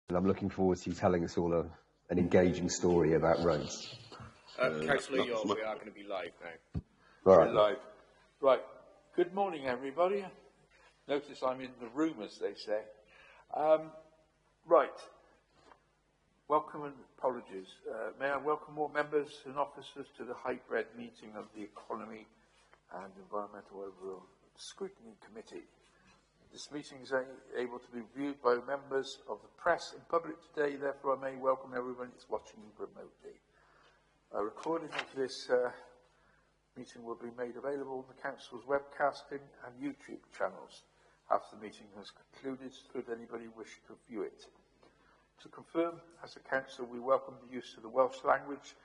and I'm looking forward to you telling us all an engaging story about roads. Councillor Yule, we are going to be live now. Right. Live. Right. Good morning, everybody. Notice I'm in the room, as they say. Right. Welcome and apologies. May I welcome all members and officers to the hybrid meeting of the Economy and Environmental Overall Scrutiny Committee. This meeting is able to be viewed by members of the press and public today, therefore I may welcome everyone that's watching remotely. A recording of this meeting will be made available on the Council's webcasting and YouTube channels after the meeting has concluded, should anybody wish to view it. To confirm, as a Council, we welcome the use of the Welsh language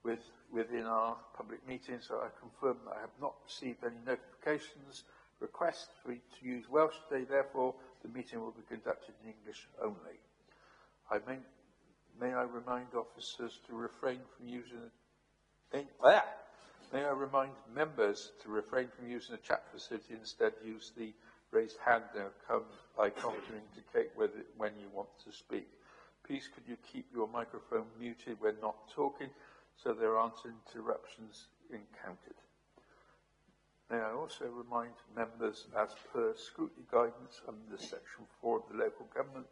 within our public meetings, so I confirm that I have not received any notifications request for you to use Welsh today, therefore the meeting will be conducted in English only. May I remind officers to refrain from using May I remind members to refrain from using the chat facility, instead use the raised hand icon to indicate when you want to speak. Please could you keep your microphone muted when not talking so there aren't interruptions encountered. May I also remind members, as per scrutiny guidance under section 4 of the Local Government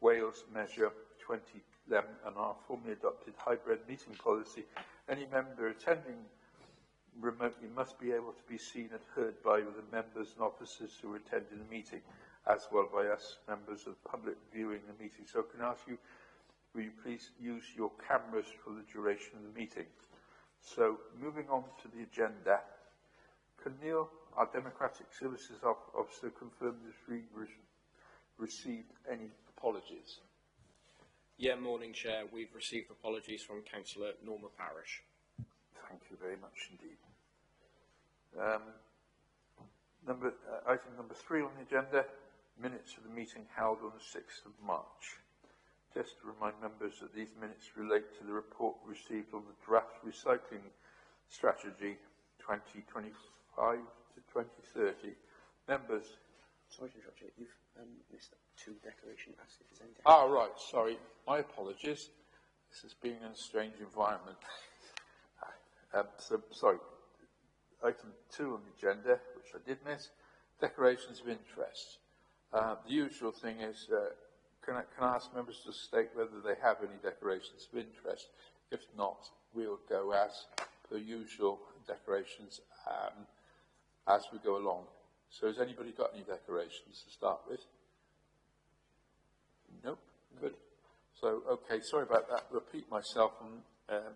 Wales Measure 2011 and our formally adopted hybrid meeting policy, any member attending remotely must be able to be seen and heard by the members and officers who are attending the meeting, as well by us members of the public viewing the meeting. So can I ask you, will you please use your cameras for the duration of the meeting? So moving on to the agenda. Can Neil, our Democratic Services Officer, confirm that we received any apologies? Yeah, morning, Chair. We've received apologies from Councillor Norma Parish. Thank you very much indeed. Item number 3 on the agenda, minutes of the meeting held on the 6th of March. Just to remind members that these minutes relate to the report received on the draft recycling strategy 2025 to 2030. Members. Sorry to interrupt you. You've missed 2 declaration passages. Right. Sorry. My apologies. This has been in a strange environment. Sorry. Item 2 on the agenda, which I did miss, declarations of interest. The usual thing is, can I ask members to state whether they have any declarations of interest? If not, we'll go as per usual declarations as we go along. So has anybody got any declarations to start with? Nope. Good. So, okay, sorry about that. Repeat myself on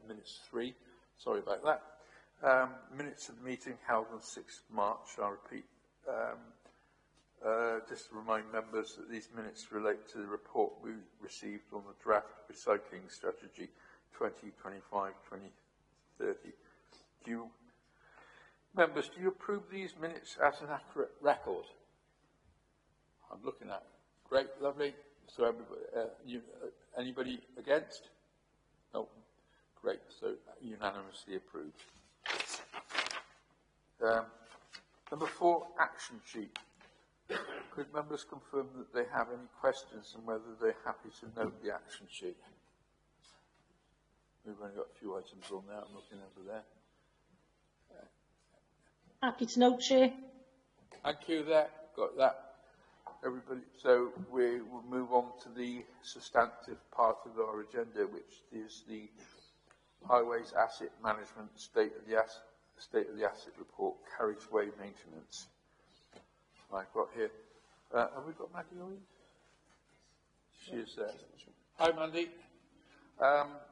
minutes 3. Sorry about that. Minutes of the meeting held on 6th March, I'll repeat. Just to remind members that these minutes relate to the report we received on the draft recycling strategy 2025-2030. Members, do you approve these minutes as an accurate record? I'm looking at it. Great, lovely. So everybody, anybody against? No. Great, so unanimously approved. Number 4, action sheet. Could members confirm that they have any questions and whether they're happy to note the action sheet? We've only got a few items on there. I'm looking over there. Happy to note, Chair. Thank you there. Got that. Everybody. So we will move on to the substantive part of our agenda, which is the Highways Asset Management State of the Asset Report, carriageway maintenance. I've got here. Have we got Mandy Owen? She is there. Hi, Mandy.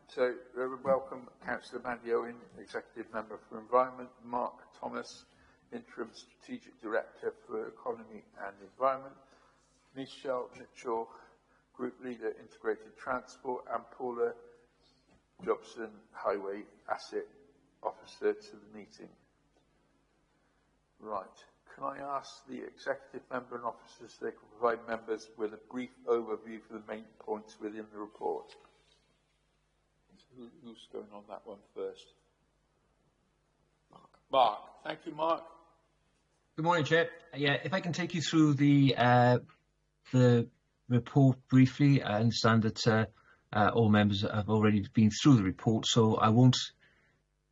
So welcome Councillor Mandy Owen, Executive Member for Environment, Mark Thomas, Interim Strategic Director for Economy and Environment, Michelle Mitchell, Group Leader Integrated Transport, and Paula Jobson, Highway Asset Officer to the meeting. Right. Can I ask the Executive Member and Officers if they can provide members with a brief overview for the main points within the report? So who's going on that one first? Mark. Thank you, Mark. Good morning, Chair. Yeah, if I can take you through the report briefly. I understand that all members have already been through the report, so I won't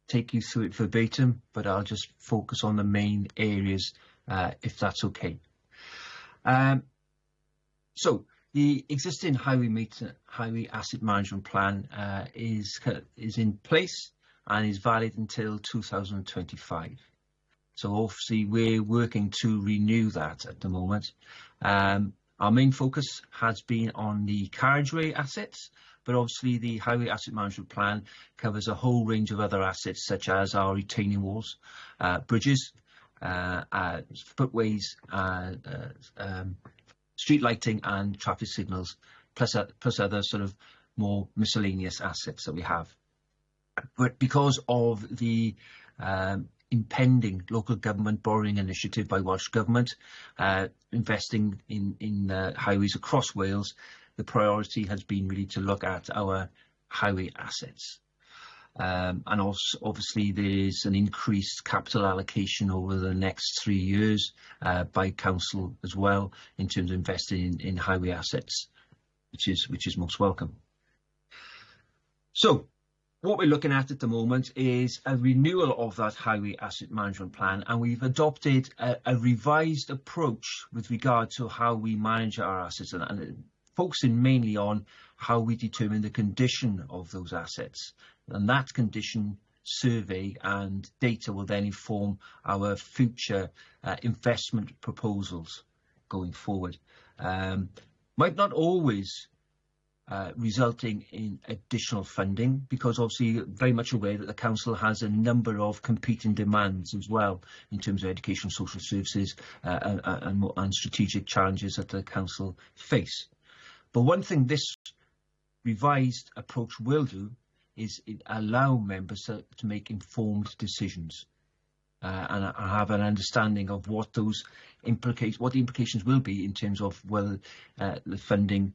take you through it verbatim, but I'll just focus on the main areas, if that's okay. So the existing highway asset management plan is in place and is valid until 2025. So obviously we're working to renew that at the moment. Our main focus has been on the carriageway assets, but obviously the highway asset management plan covers a whole range of other assets such as our retaining walls, bridges, footways, street lighting and traffic signals, plus other sort of more miscellaneous assets that we have. But because of the impending local government borrowing initiative by Welsh Government, investing in highways across Wales, the priority has been really to look at our highway assets. And also, obviously, there's an increased capital allocation over the next 3 years by council as well in terms of investing in highway assets, which is most welcome. So what we're looking at the moment is a renewal of that highway asset management plan, and we've adopted a revised approach with regard to how we manage our assets, and focusing mainly on how we determine the condition of those assets. And that condition survey and data will then inform our future investment proposals going forward. Might not always resulting in additional funding, because obviously very much aware that the council has a number of competing demands as well in terms of education, social services and strategic challenges that the council face. But one thing this revised approach will do is allow members to make informed decisions and have an understanding of what those what the implications will be in terms of whether the funding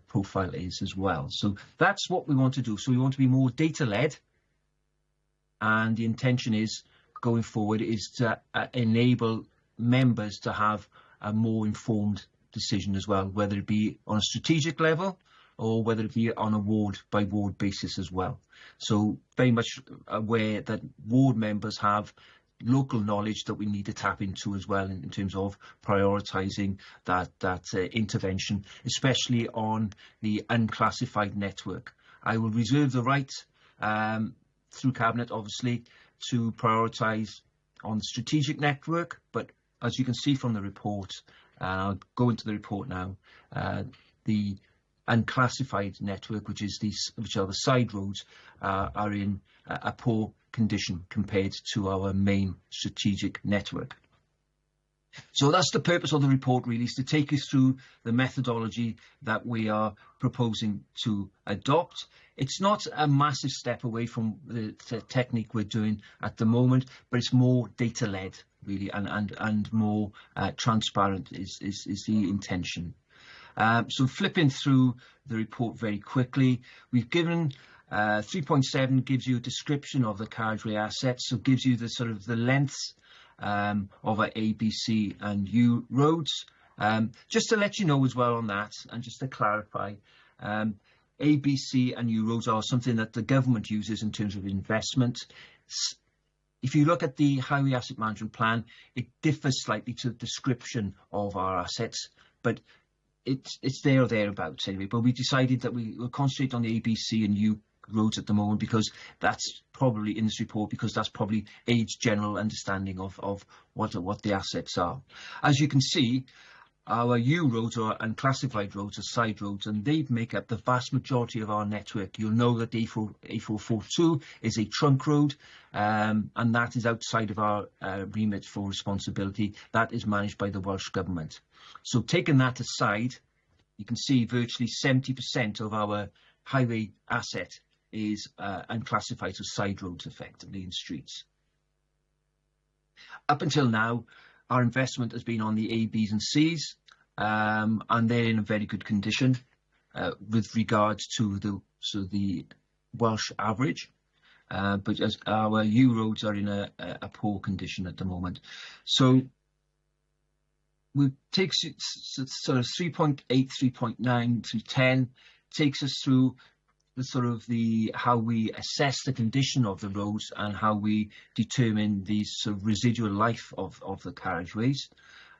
profile is as well. So that's what we want to do. So we want to be more data-led, and the intention is going forward is to enable members to have a more informed decision as well, whether it be on a strategic level or whether it be on a ward by ward basis as well. So very much aware that ward members have local knowledge that we need to tap into as well in terms of prioritising that intervention, especially on the unclassified network. I will reserve the right through Cabinet obviously to prioritise on the strategic network, but as you can see from the report, I'll go into the report now, the unclassified network, which are the side roads, are in a poor condition compared to our main strategic network. So that's the purpose of the report, really, is to take you through the methodology that we are proposing to adopt. It's not a massive step away from the technique we're doing at the moment, but it's more data-led, really, and more transparent is the intention. So flipping through the report very quickly, we've given 3.7 gives you a description of the carriageway assets, so gives you the sort of the lengths of our A, B, C and U roads. Just to let you know as well on that, and just to clarify, A, B, C and U roads are something that the government uses in terms of investment. If you look at the Highway Asset Management Plan, it differs slightly to the description of our assets, but it's there or thereabouts anyway. But we decided that we will concentrate on the A, B, C and U roads at the moment, because that's probably in this report, because that's probably aids general understanding of what the assets are. As you can see, our U roads are unclassified roads, are side roads, and they make up the vast majority of our network. You'll know that A442 is a trunk road, and that is outside of our remit for responsibility. That is managed by the Welsh Government. So taking that aside, you can see virtually 70% of our highway asset is unclassified, so side roads effectively in streets. Up until now, our investment has been on the A, Bs and Cs, and they're in a very good condition with regards to the Welsh average, but as our U roads are in a poor condition at the moment. So we takes sort of 3.8, 3.9 to 10, takes us through the sort of how we assess the condition of the roads and how we determine the sort of residual life of the carriageways.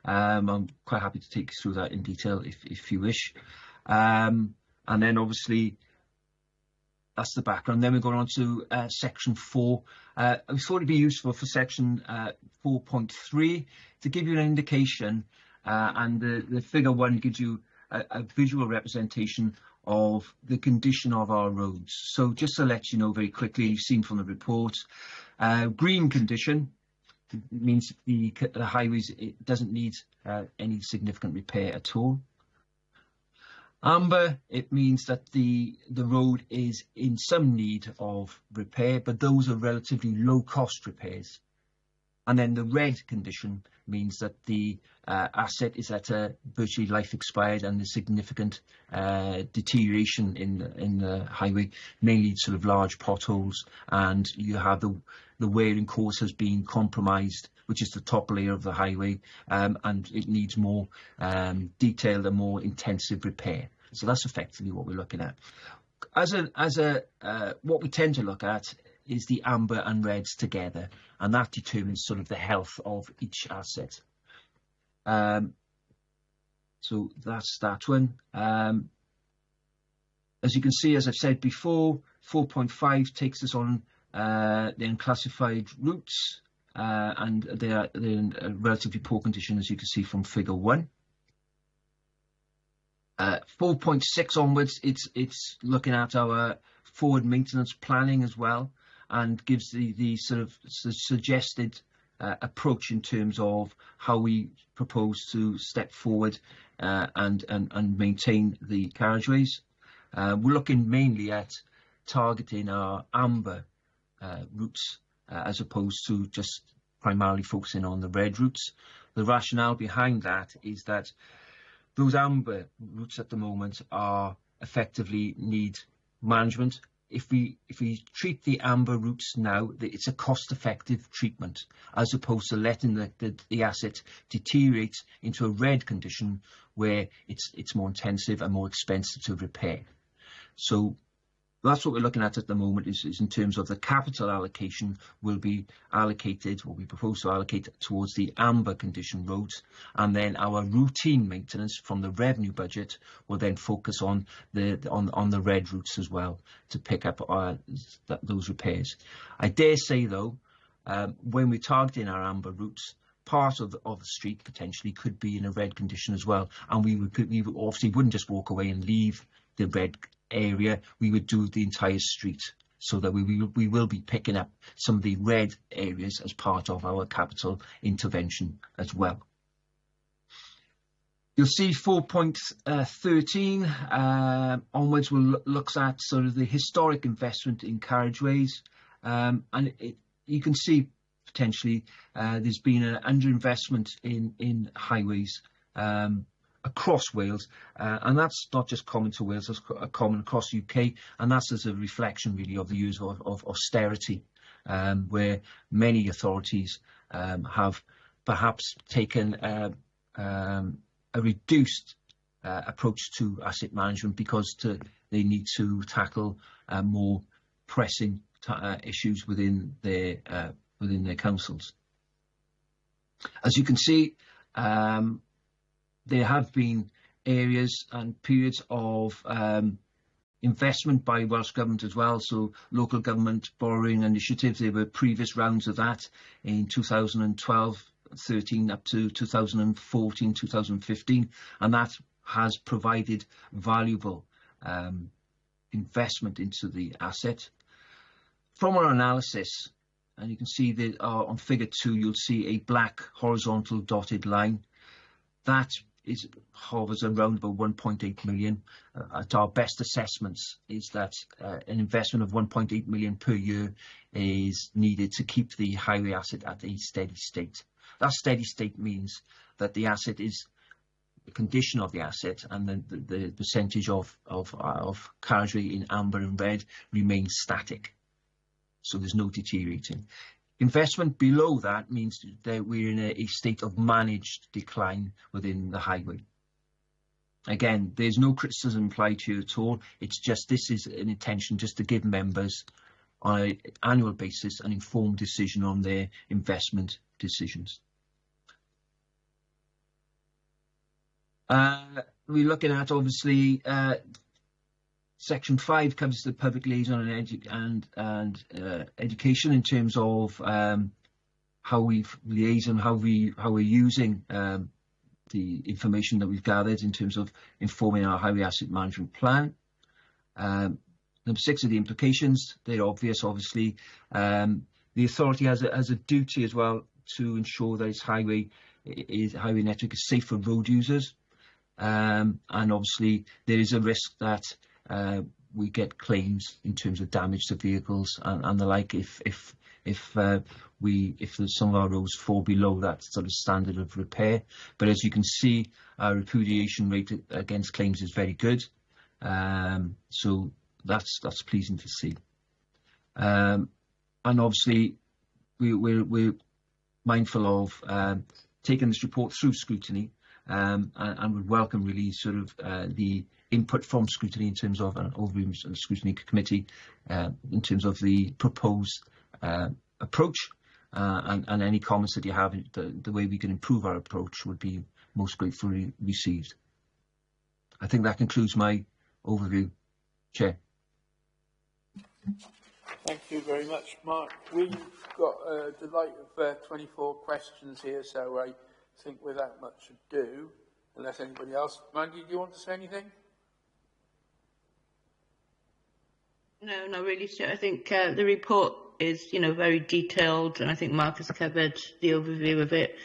I'm quite happy to take you through that in detail if you wish. And then obviously that's the background. Then we're going on to section 4. I thought it'd be useful for section 4.3 to give you an indication, and the figure 1 gives you a visual representation of the condition of our roads. So just to let you know very quickly, you've seen from the report, green condition means the highways, it doesn't need any significant repair at all. Amber, it means that the road is in some need of repair, but those are relatively low cost repairs. And then the red condition means that the asset is at a virtually life expired and there's significant deterioration in the highway, mainly sort of large potholes, and you have the wearing course has been compromised, which is the top layer of the highway, and it needs more detailed and more intensive repair. So that's effectively what we're looking at. What we tend to look at is the amber and reds together, and that determines sort of the health of each asset. So that's that one. As you can see, as I've said before, 4.5 takes us on the unclassified routes, and they're in a relatively poor condition, as you can see from figure 1. 4.6 onwards, it's looking at our forward maintenance planning as well, and gives the sort of suggested approach in terms of how we propose to step forward and maintain the carriageways. We're looking mainly at targeting our amber routes as opposed to just primarily focusing on the red routes. The rationale behind that is that those amber routes at the moment are effectively need management. If we treat the amber routes now, it's a cost-effective treatment, as opposed to letting the asset deteriorate into a red condition where it's more intensive and more expensive to repair. So that's what we're looking at the moment, is in terms of the capital allocation will be allocated, or we propose to allocate towards the amber condition roads, and then our routine maintenance from the revenue budget will then focus on the red routes as well to pick up those repairs. I dare say though, when we're targeting our amber routes, part of the street potentially could be in a red condition as well, and we obviously wouldn't just walk away and leave the red area. We would do the entire street, so that we will be picking up some of the red areas as part of our capital intervention as well. You'll see 4.13 onwards looks at sort of the historic investment in carriageways, and you can see potentially there's been an underinvestment in highways across Wales, and that's not just common to Wales, it's common across the UK, and that's as a reflection really of the use of austerity, where many authorities have perhaps taken a reduced approach to asset management because they need to tackle more pressing issues within their councils. As you can see, there have been areas and periods of investment by Welsh Government as well, so local government borrowing initiatives. There were previous rounds of that in 2012-13 up to 2014-2015, and that has provided valuable investment into the asset. From our analysis, and you can see that on figure 2, you'll see a black horizontal dotted line. That hovers around about 1.8 million. At our best assessments is that an investment of 1.8 million per year is needed to keep the highway asset at a steady state. That steady state means that the asset is the condition of the asset, and then the percentage of carriageway in amber and red remains static, so there's no deteriorating. Investment below that means that we're in a state of managed decline within the highway. Again, there's no criticism applied to you at all. It's just, this is an intention just to give members on an annual basis an informed decision on their investment decisions. We're looking at, obviously, Section 5 covers the public liaison and education in terms of how we liaison, how we're using the information that we've gathered in terms of informing our highway asset management plan. Number 6 are the implications. They're obvious, obviously. The authority has a duty as well to ensure that its highway network is safe for road users. And obviously there is a risk that we get claims in terms of damage to vehicles and the like if some of our roads fall below that sort of standard of repair. But as you can see, our repudiation rate against claims is very good. So that's pleasing to see. And obviously we're mindful of taking this report through scrutiny, and would welcome really sort of the input from scrutiny in terms of an overview and scrutiny committee in terms of the proposed approach, and any comments that you have, the way we can improve our approach would be most gratefully received. I think that concludes my overview, Chair. Thank you very much, Mark. We've got a delight of 24 questions here, so I think without much ado, unless anybody else, Mandy, do you want to say anything? No, not really, Stuart. I think the report is, very detailed, and I think Mark has covered the overview of it.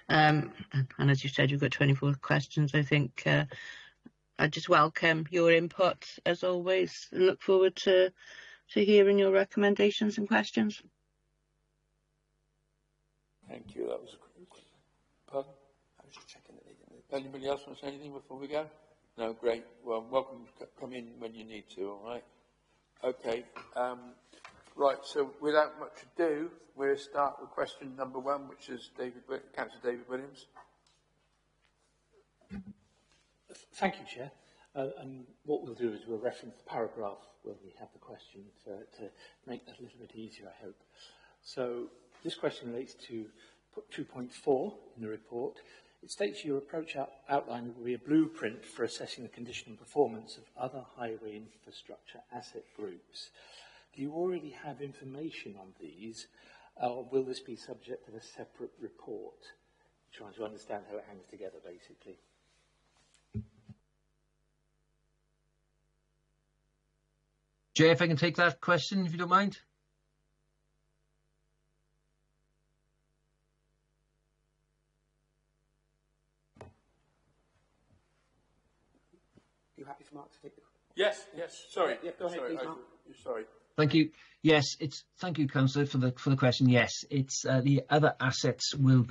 And as you said, you've got 24 questions. I think I just welcome your input as always, and look forward to hearing your recommendations and questions. Thank you. That was a quick question. Pardon? I was just checking that they didn't. Anybody else want to say anything before we go? No, great. Well, welcome to come in when you need to, all right? Okay. Right, so without much ado, we'll start with question number 1, which is Councillor David Williams. Thank you, Chair. And what we'll do is we'll reference the paragraph where we have the question to make that a little bit easier, I hope. So this question relates to 2.4 in the report. It states your approach outline will be a blueprint for assessing the condition and performance of other highway infrastructure asset groups. Do you already have information on these, or will this be subject to a separate report? Trying to understand how it hangs together, basically. Jay, if I can take that question, if you don't mind. You happy for Mark to take the question? Yes. Sorry. Yeah, go ahead, please, Mark. Sorry. Thank you. Yes, thank you, Councillor, for the question. Yes, it's the other assets will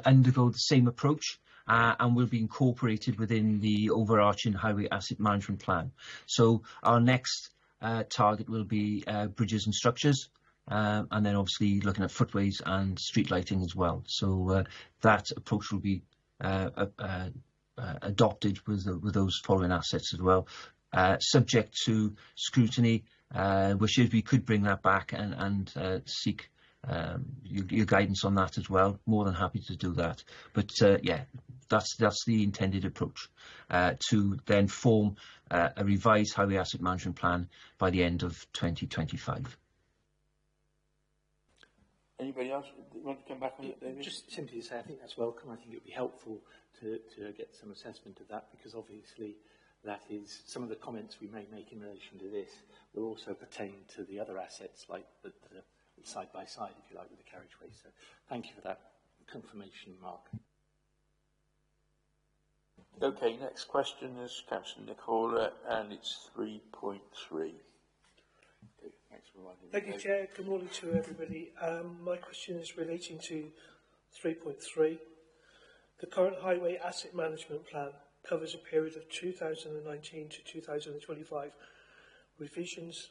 undergo the same approach and will be incorporated within the overarching highway asset management plan. So our next target will be bridges and structures, and then obviously looking at footways and street lighting as well. So that approach will be adopted with those following assets as well, subject to scrutiny. Wishes we could bring that back and seek your guidance on that as well. More than happy to do that. But yeah, that's the intended approach, to then form a revised highway asset management plan by the end of 2025. Anybody else want to come back on it, David? Just simply to say, I think that's welcome. I think it would be helpful to get some assessment of that, because obviously that is some of the comments we may make in relation to this will also pertain to the other assets, like the side by side, if you like, with the carriageway. So thank you for that confirmation, Mark. Okay, next question is Councillor Nicola, and it's 3.3. Thank you, Chair. Good morning to everybody. My question is relating to 3.3. The current highway asset management plan covers a period of 2019 to 2025. Revisions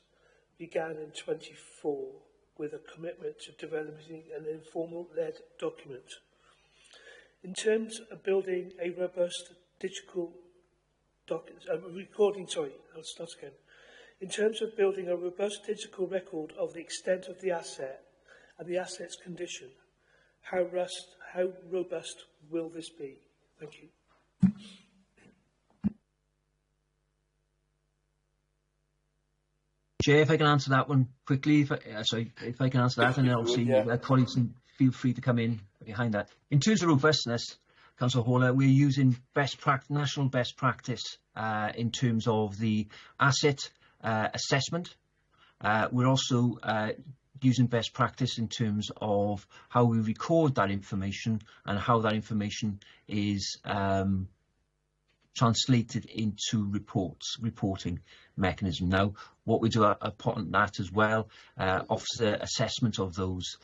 began in 24 with a commitment to developing an informal-led document. In terms of building a robust digital In terms of building a robust digital record of the extent of the asset and the asset's condition, how robust will this be? Thank you. Jay, if I can answer that one quickly, if I can answer that, and then obviously colleagues can feel free to come in behind that. In terms of robustness, Councillor Horler, we're using national best practice in terms of the asset assessment. We're also using best practice in terms of how we record that information and how that information is translated into reporting mechanism. Now, what we do upon that as well, officer assessment of those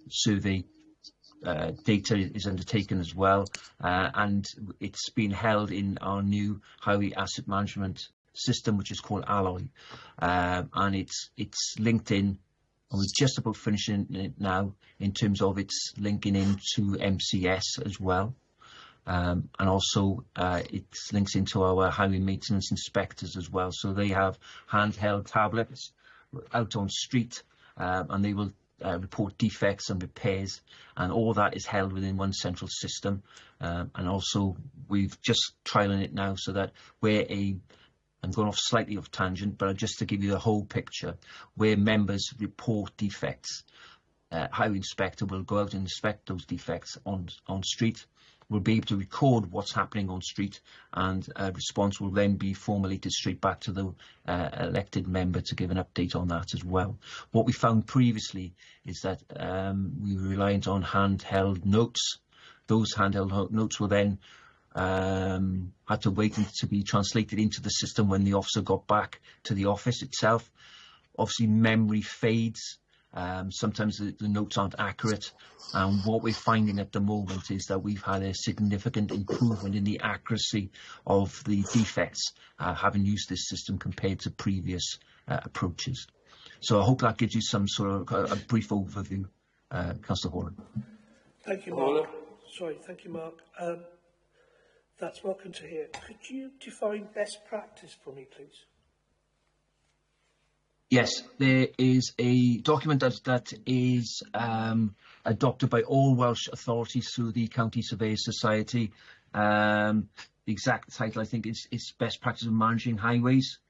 survey data is undertaken as well, and it's been held in our new highway asset management system, which is called Alloy, and it's linked in, and we're just about finishing it now in terms of its linking into MCS as well. And also it links into our highway maintenance inspectors as well. So they have handheld tablets out on street, and they will report defects and repairs, and all that is held within one central system. And also we've just trialling it now so that I'm going off slightly off tangent, but just to give you the whole picture, where members report defects, highway inspector will go out and inspect those defects on street. We'll be able to record what's happening on street, and a response will then be formulated straight back to the elected member to give an update on that as well. What we found previously is that we were reliant on handheld notes. Those handheld notes were then had to wait to be translated into the system when the officer got back to the office itself. Obviously, memory fades. Sometimes the notes aren't accurate, and what we're finding at the moment is that we've had a significant improvement in the accuracy of the defects having used this system compared to previous approaches. So I hope that gives you some sort of a brief overview, Councillor Horler. Thank you, Mark. Thank you, Mark. That's welcome to hear. Could you define best practice for me, please? Yes, there is a document that is adopted by all Welsh authorities through the County Surveyors Society. The exact title, I think, is Best Practice of Managing Highways.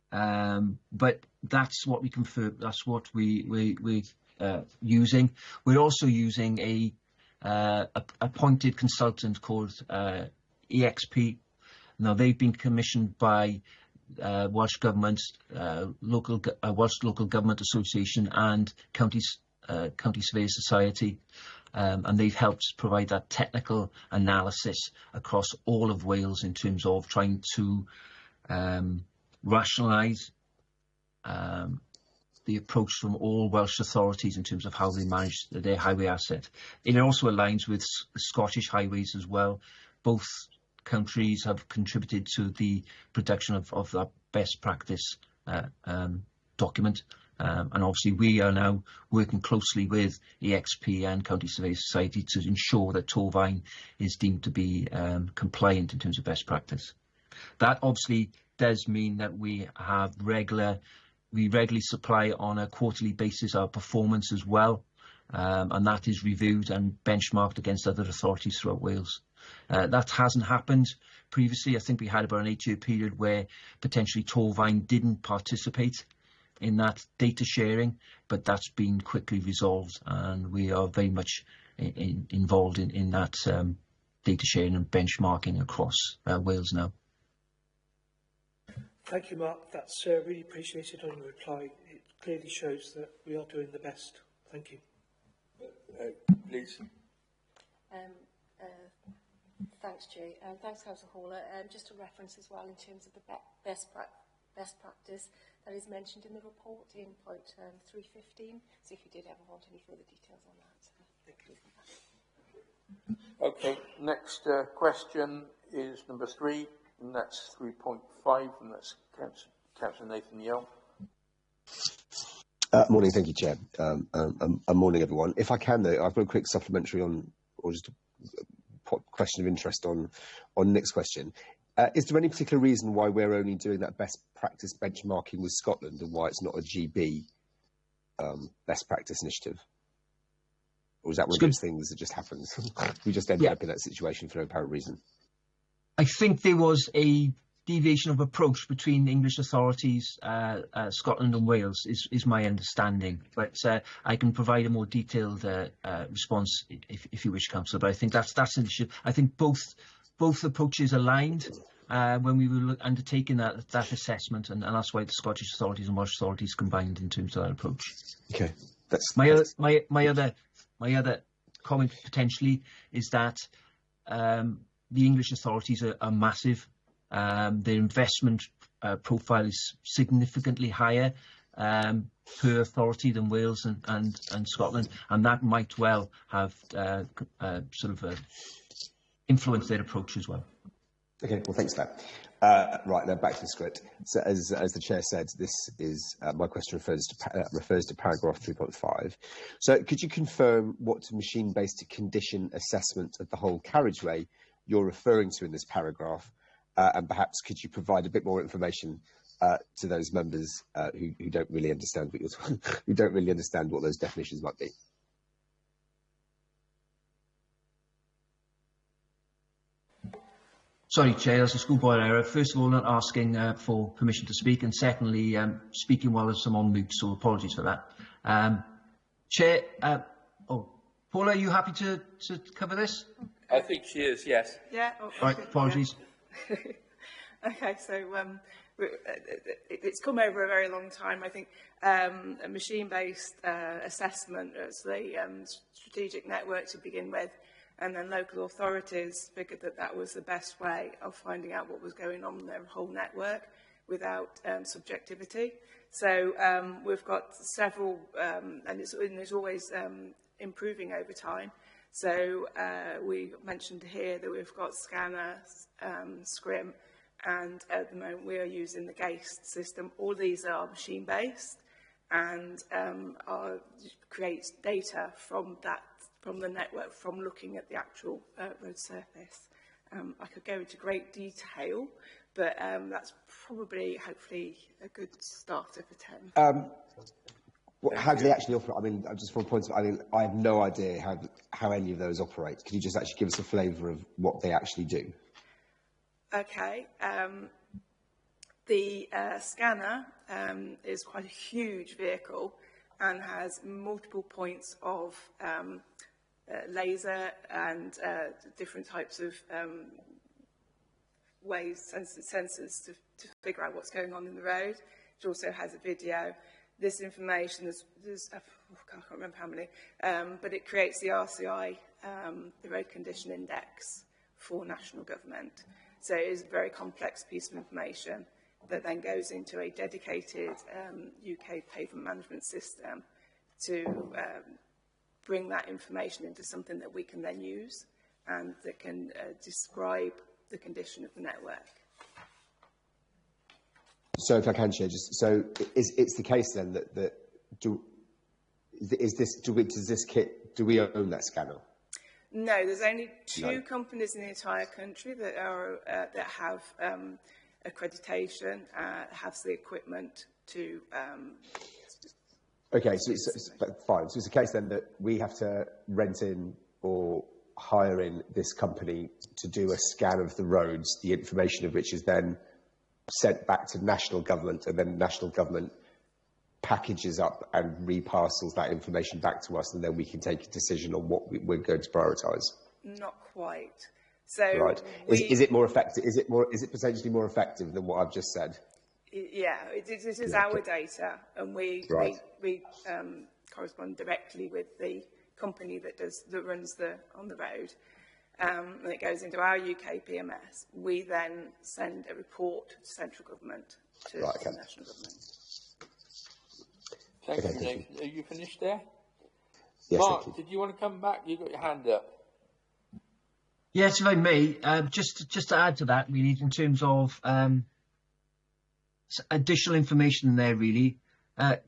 But that's what we confirm. That's what we're using. We're also using a appointed consultant called EXP. Now, they've been commissioned by Welsh Government, Welsh Local Government Association and County Surveyors Society, and they've helped provide that technical analysis across all of Wales in terms of trying to rationalise the approach from all Welsh authorities in terms of how they manage their highway asset. It also aligns with Scottish highways as well. Both countries have contributed to the production of that best practice document, and obviously we are now working closely with EXP and County Surveyors Society to ensure that Torfaen is deemed to be compliant in terms of best practice. That obviously does mean that we regularly supply on a quarterly basis our performance as well, and that is reviewed and benchmarked against other authorities throughout Wales. That hasn't happened previously. I think we had about an 8-year period where potentially Torfaen didn't participate in that data sharing, but that's been quickly resolved, and we are very much involved in that data sharing and benchmarking across Wales now. Thank you, Mark. That's really appreciated on your reply. It clearly shows that we are doing the best. Thank you. Please. Thanks, Jay. Thanks, Councillor Horler. Just a reference as well in terms of the best practice that is mentioned in the report in point 315. So if you did ever want any further details on that, please come back. Okay, next question is number 3, and that's 3.5, and that's Councillor Nathan Yell. Morning, thank you, Chair. Morning, everyone. If I can, though, I've got a quick supplementary on, or just a question of interest on Nick's question. Is there any particular reason why we're only doing that best practice benchmarking with Scotland, and why it's not a GB best practice initiative? Or is that one of those things that just happens? We just ended up in that situation for no apparent reason. I think there was a deviation of approach between English authorities, Scotland and Wales, is my understanding. But I can provide a more detailed response if you wish, Councillor. But I think that's an issue. I think both approaches aligned when we were undertaking that assessment, and that's why the Scottish authorities and Welsh authorities combined in terms of that approach. Okay, that's my other comment potentially is that the English authorities are massive. Their investment profile is significantly higher per authority than Wales and Scotland, and that might well have influenced their approach as well. Okay, well, thanks for that. Right, now back to the script. So, as the Chair said, this is my question refers to paragraph 3.5. So, could you confirm what machine-based condition assessment of the whole carriageway you're referring to in this paragraph? And perhaps could you provide a bit more information to those members who don't really understand what who don't really understand what those definitions might be? Sorry, Chair, that's a schoolboy error. First of all, not asking for permission to speak, and secondly, speaking while I'm on mute, so apologies for that. Chair, Paula, are you happy to cover this? I think she is, yes. Yeah. Right, apologies. Yeah. Okay, so it's come over a very long time. I think a machine-based assessment as the strategic network to begin with, and then local authorities figured that that was the best way of finding out what was going on in their whole network without subjectivity. So we've got several, and it's always improving over time. So we mentioned here that we've got Scanner, Scrim, and at the moment we are using the GAST system. All these are machine-based and creates data from the network, from looking at the actual road surface. I could go into great detail, but that's probably, hopefully, a good starter for 10. How do they actually operate? I mean, just for a point, I have no idea how any of those operate. Can you just actually give us a flavour of what they actually do? Okay. The Scanner is quite a huge vehicle and has multiple points of laser and different types of sensors to figure out what's going on in the road. It also has a video. This information, I can't remember how many, but it creates the RCI, the Road Condition Index for national government. So it is a very complex piece of information that then goes into a dedicated UK pavement management system to bring that information into something that we can then use and that can describe the condition of the network. So, if I can, Chair, so it's the case then that do we own that scanner? No, there's only two companies in the entire country that are that have accreditation, has the equipment to. Okay, so it's fine. So it's a case then that we have to rent in or hire in this company to do a scan of the roads, the information of which is then sent back to national government, and then national government packages up and reparcels that information back to us, and then we can take a decision on what we're going to prioritise. Not quite. So right. Is it more effective? Is it potentially more effective than what I've just said? Yeah, it is our data, and we correspond directly with the company that runs on the road. And it goes into our UK PMS. We then send a report to central government, to the national government. Thank you, Nick. Are you finished there? Yes, Mark, did you want to come back? You got your hand up. Yes, if I may, just to add to that, really, in terms of additional information there, really.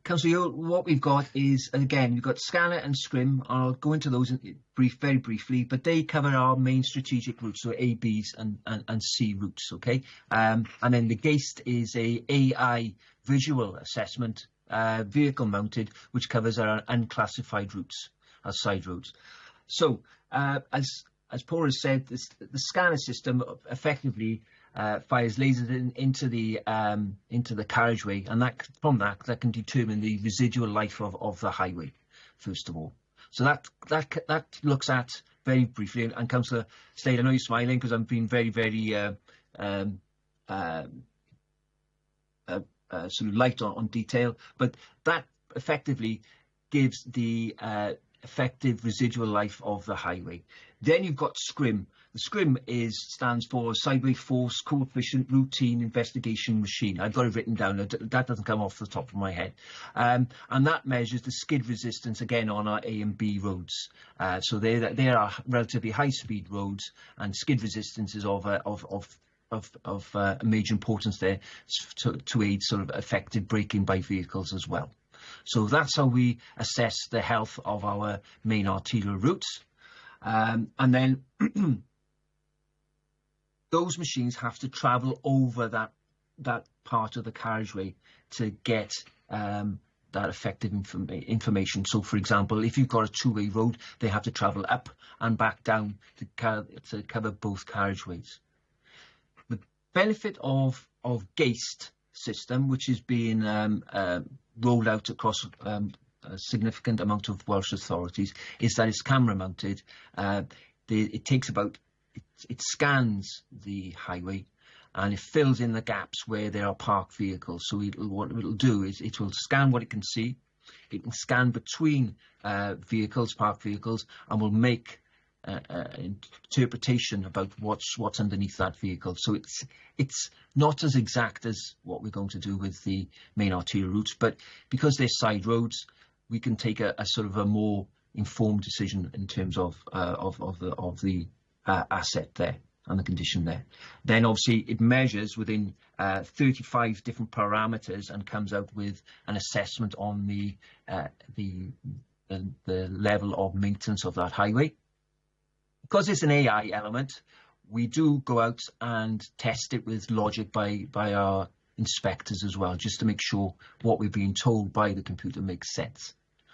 Councillor, what we've got is, again, we've got Scanner and Scrim. I'll go into those very briefly, but they cover our main strategic routes, so A, Bs and C routes, okay? And then the GAST is a AI visual assessment, vehicle mounted, which covers our unclassified routes, our side roads. So, as Paul has said, the scanner system effectively fires lasers into the carriageway, and from that can determine the residual life of the highway, first of all. So that looks at very briefly, and Councillor Slade, I know you're smiling because I'm being very sort of light on detail, but that effectively gives the effective residual life of the highway. Then you've got SCRIM. The SCRIM stands for Sideway Force Coefficient Routine Investigation Machine. I've got it written down. That doesn't come off the top of my head. And that measures the skid resistance, again, on our A and B roads. So they are relatively high-speed roads, and skid resistance is of major importance there to aid sort of effective braking by vehicles as well. So that's how we assess the health of our main arterial routes. And then those machines have to travel over that part of the carriageway to get that effective information. So, for example, if you've got a two-way road, they have to travel up and back down to cover both carriageways. The benefit of GAST system, which is being rolled out across a significant amount of Welsh authorities, is that it's camera mounted. It scans the highway and it fills in the gaps where there are parked vehicles. So what it'll do is it will scan what it can see. It can scan between parked vehicles, and will make interpretation about what's underneath that vehicle. So it's not as exact as what we're going to do with the main arterial routes, but because they're side roads, we can take a sort of a more informed decision in terms of the asset there and the condition there. Then obviously it measures within 35 different parameters and comes out with an assessment on the level of maintenance of that highway. Because it's an AI element, we do go out and test it with logic by our inspectors as well, just to make sure what we're being told by the computer makes sense.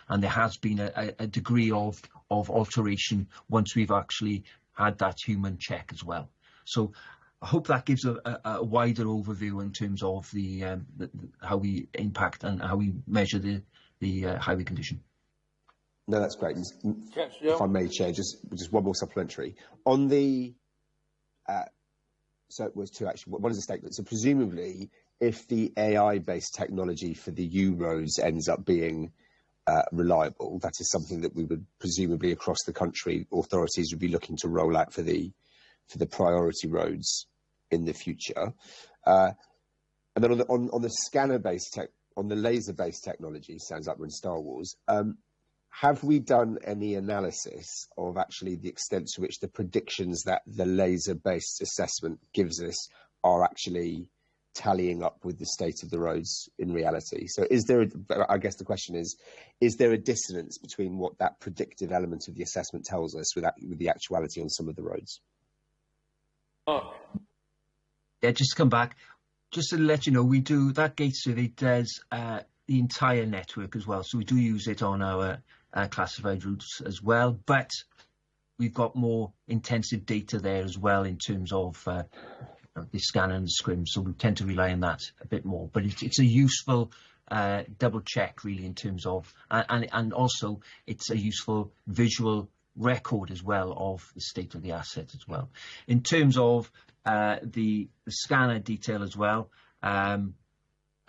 And there has been a degree of alteration once we've actually had that human check as well. So I hope that gives a wider overview in terms of how we impact and how we measure the highway condition. No, that's great. If I may, Chair, just one more supplementary. On the, so it was two actually, one is a statement. So presumably, if the AI-based technology for the U roads ends up being reliable, that is something that we would presumably across the country, authorities would be looking to roll out for the priority roads in the future. And then on the scanner-based on the laser-based technology, sounds like we're in Star Wars. Have we done any analysis of actually the extent to which the predictions that the laser-based assessment gives us are actually tallying up with the state of the roads in reality? So I guess the question is there a dissonance between what that predictive element of the assessment tells us with the actuality on some of the roads? Yeah, just to come back, just to let you know, we do, that gate survey does the entire network as well. So we do use it on our classified routes as well, but we've got more intensive data there as well in terms of the scanner and the scrim, so we tend to rely on that a bit more. But it's a useful double check really in terms of, and also it's a useful visual record as well of the state of the asset as well. In terms of the scanner detail as well,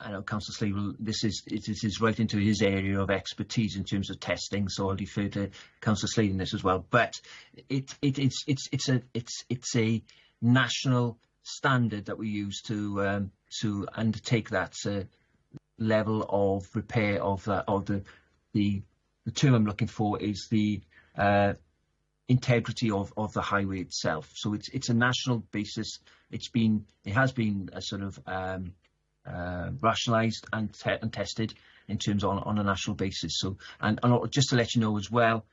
I know Councillor Slade, this is right into his area of expertise in terms of testing, so I'll defer to Councillor Slade in this as well. But it's a national standard that we use to undertake that level of repair of the term I'm looking for is the integrity of the highway itself. So it's a national basis. It has been a sort of rationalised and tested in terms on a national basis. So, and just to let you know as well,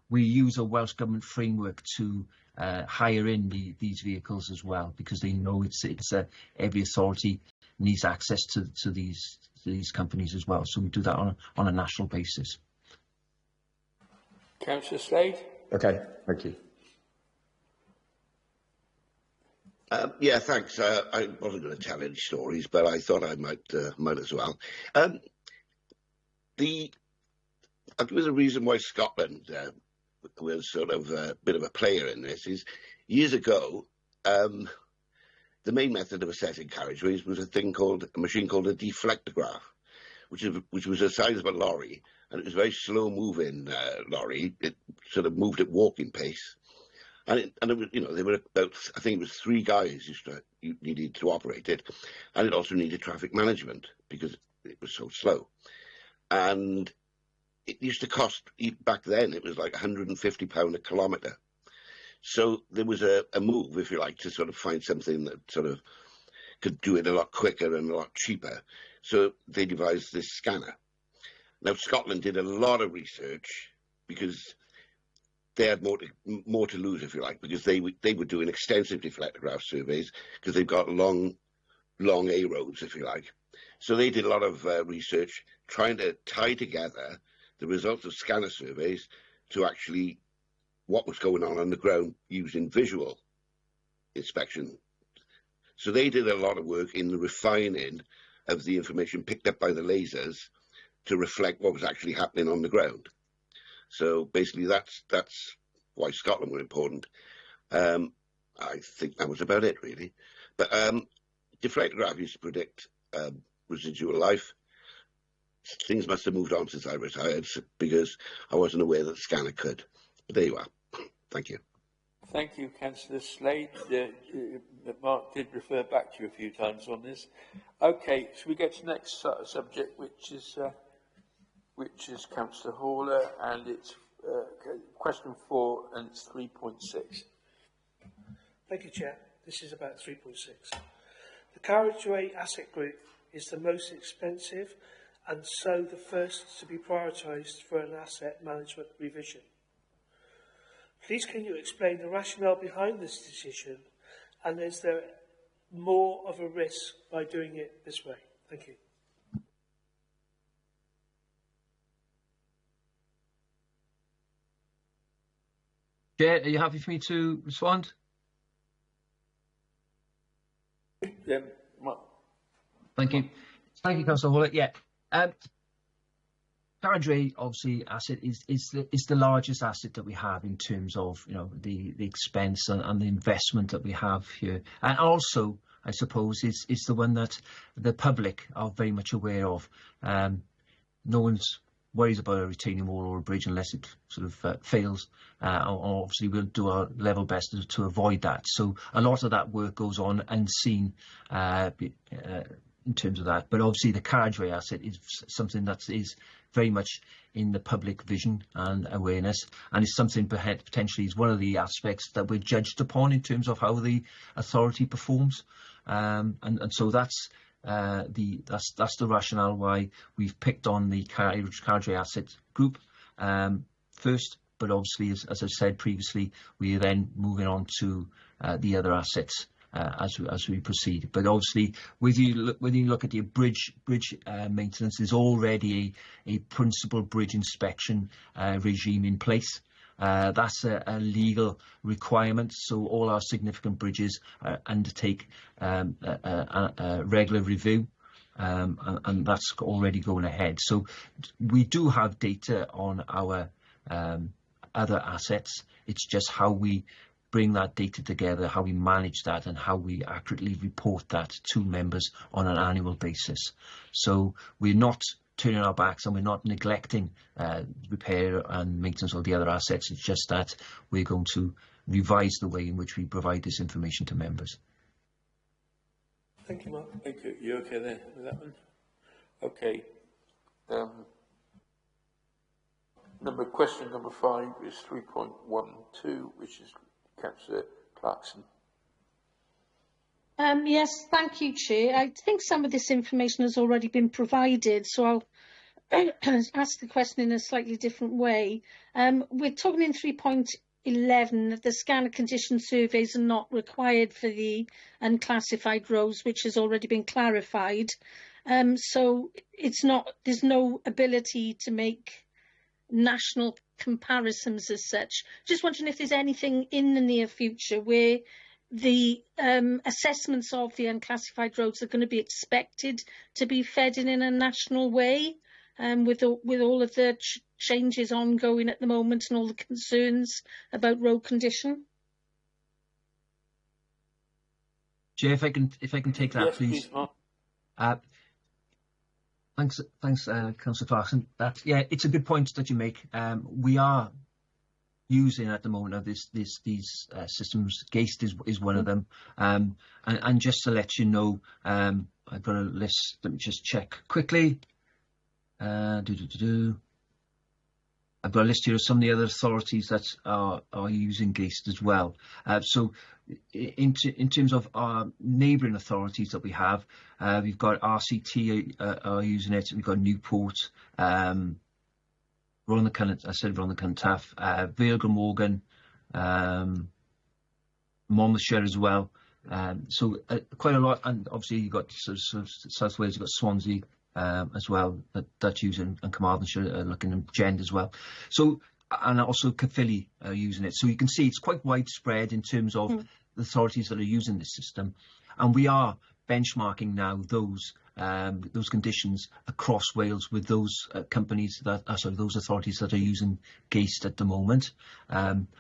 we use a Welsh Government framework to hire in these vehicles as well, because they know every authority needs access to these companies as well. So we do that on a national basis. Councillor Slade? Okay, thank you. Yeah, thanks. I wasn't going to tell any stories, but I thought I might as well. I'll give you the reason why Scotland was sort of a bit of a player in this is years ago, the main method of assessing carriageways was a machine called a deflectograph, which was the size of a lorry, and it was a very slow moving lorry. It sort of moved at walking pace. And it was, there were about, I think it was 3 guys you needed to operate it, and it also needed traffic management because it was so slow. And it used to cost, back then, it was like £150 a kilometre. So there was a move, if you like, to sort of find something that sort of could do it a lot quicker and a lot cheaper. So they devised this scanner. Now, Scotland did a lot of research because they had more to lose, if you like, because they were doing extensive deflectograph surveys because they've got long A roads, if you like. So they did a lot of research trying to tie together the results of scanner surveys to actually what was going on the ground using visual inspection. So they did a lot of work in the refining of the information picked up by the lasers to reflect what was actually happening on the ground. So basically, that's why Scotland were important. I think that was about it, really. But deflectograph used to predict residual life. Things must have moved on since I retired because I wasn't aware that the scanner could. But there you are. Thank you. Thank you, Councillor Slade. Mark did refer back to you a few times on this. Okay, so we get to the next subject, which is Councillor Haller, and it's question 4, and it's 3.6. Thank you, Chair. This is about 3.6. The carriageway asset group is the most expensive and so the first to be prioritised for an asset management revision. Please can you explain the rationale behind this decision, and is there more of a risk by doing it this way? Thank you. Chair, are you happy for me to respond? Yeah. Thank you. Thank you, Councillor Hall. Yeah. Carriageway, obviously, asset is the largest asset that we have in terms of the expense and the investment that we have here, and also I suppose it's the one that the public are very much aware of. No one's worries about a retaining wall or a bridge unless it sort of fails. Obviously, we'll do our level best to avoid that. So a lot of that work goes on unseen in terms of that. But obviously, the carriageway asset is something that is very much in the public vision and awareness, and it's something potentially is one of the aspects that we're judged upon in terms of how the authority performs. And so that's the rationale why we've picked on the carriageway asset group first, but obviously, as I've said previously, we are then moving on to the other assets as we proceed. But obviously, when you look at the bridge maintenance, there's already a principal bridge inspection regime in place. That's a legal requirement, so all our significant bridges undertake a regular review, and that's already going ahead. So we do have data on our other assets. It's just how we bring that data together, how we manage that, and how we accurately report that to members on an annual basis. So we're not turning our backs and we're not neglecting repair and maintenance of the other assets. It's just that we're going to revise the way in which we provide this information to members. Thank you, Mark. Thank you. You okay there with that one? Okay. Question number 5 is 3.12, which is Councillor Clarkson. Yes, thank you, Chair. I think some of this information has already been provided, so I'll ask the question in a slightly different way. We're talking in 3.11 that the scanner condition surveys are not required for the unclassified roads, which has already been clarified. So there's no ability to make national comparisons as such. Just wondering if there's anything in the near future where the assessments of the unclassified roads are going to be expected to be fed in a national way, with all of the changes ongoing at the moment and all the concerns about road condition. Chair, if I can take that, yes, please. Mark. Thanks, Councillor Clarkson. It's a good point that you make. We are using at the moment these systems. GAST is one of them. And just to let you know, I've got a list. Let me just check quickly. I've got a list here of some of the other authorities that are using GAST as well. So in terms of our neighbouring authorities that we have, we've got RCT are using it. We've got Newport, Rhondda Taff, Vale Glamorgan, Monmouthshire as well. So quite a lot, and obviously you've got sort of South Wales, you've got Swansea as well, that using, and Carmarthenshire looking at Gend as well. So, and also Caerphilly are using it. So you can see it's quite widespread in terms of the authorities that are using this system, and we are benchmarking now those conditions across Wales with those companies that those authorities that are using GAST at the moment.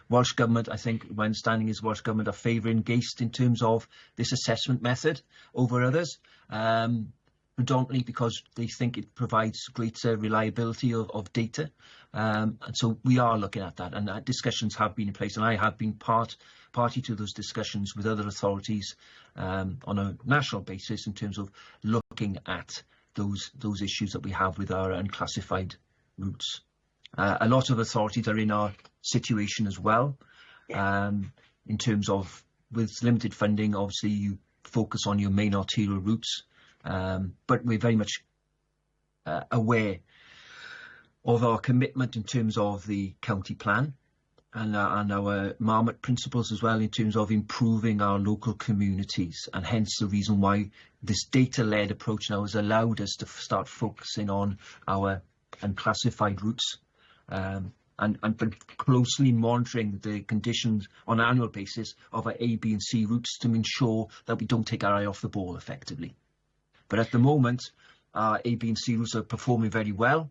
Welsh Government, I think my understanding is Welsh Government are favouring GAST in terms of this assessment method over others. Predominantly because they think it provides greater reliability of data. And so we are looking at that, and discussions have been in place, and I have been party to those discussions with other authorities on a national basis in terms of looking at those issues that we have with our unclassified routes. A lot of authorities are in our situation as well, in terms of with limited funding, obviously you focus on your main arterial routes. But we're very much aware of our commitment in terms of the county plan and our Marmot principles as well in terms of improving our local communities, and hence the reason why this data-led approach now has allowed us to start focusing on our unclassified routes and closely monitoring the conditions on an annual basis of our A, B and C routes to ensure that we don't take our eye off the ball effectively. But at the moment, our A, B and C routes are performing very well.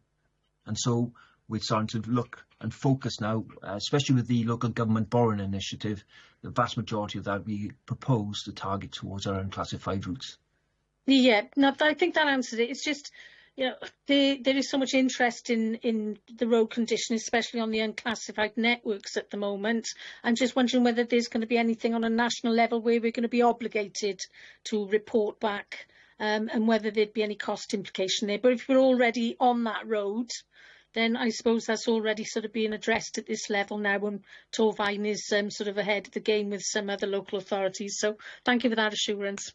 And so we're starting to look and focus now, especially with the local government borrowing initiative, the vast majority of that we propose to target towards our unclassified routes. Yeah, no, I think that answered it. It's just, you know, there is so much interest in the road condition, especially on the unclassified networks at the moment. I'm just wondering whether there's going to be anything on a national level where we're going to be obligated to report back. And whether there'd be any cost implication there. But if we're already on that road, then I suppose that's already sort of being addressed at this level now, and Torfaen is sort of ahead of the game with some other local authorities. So thank you for that assurance.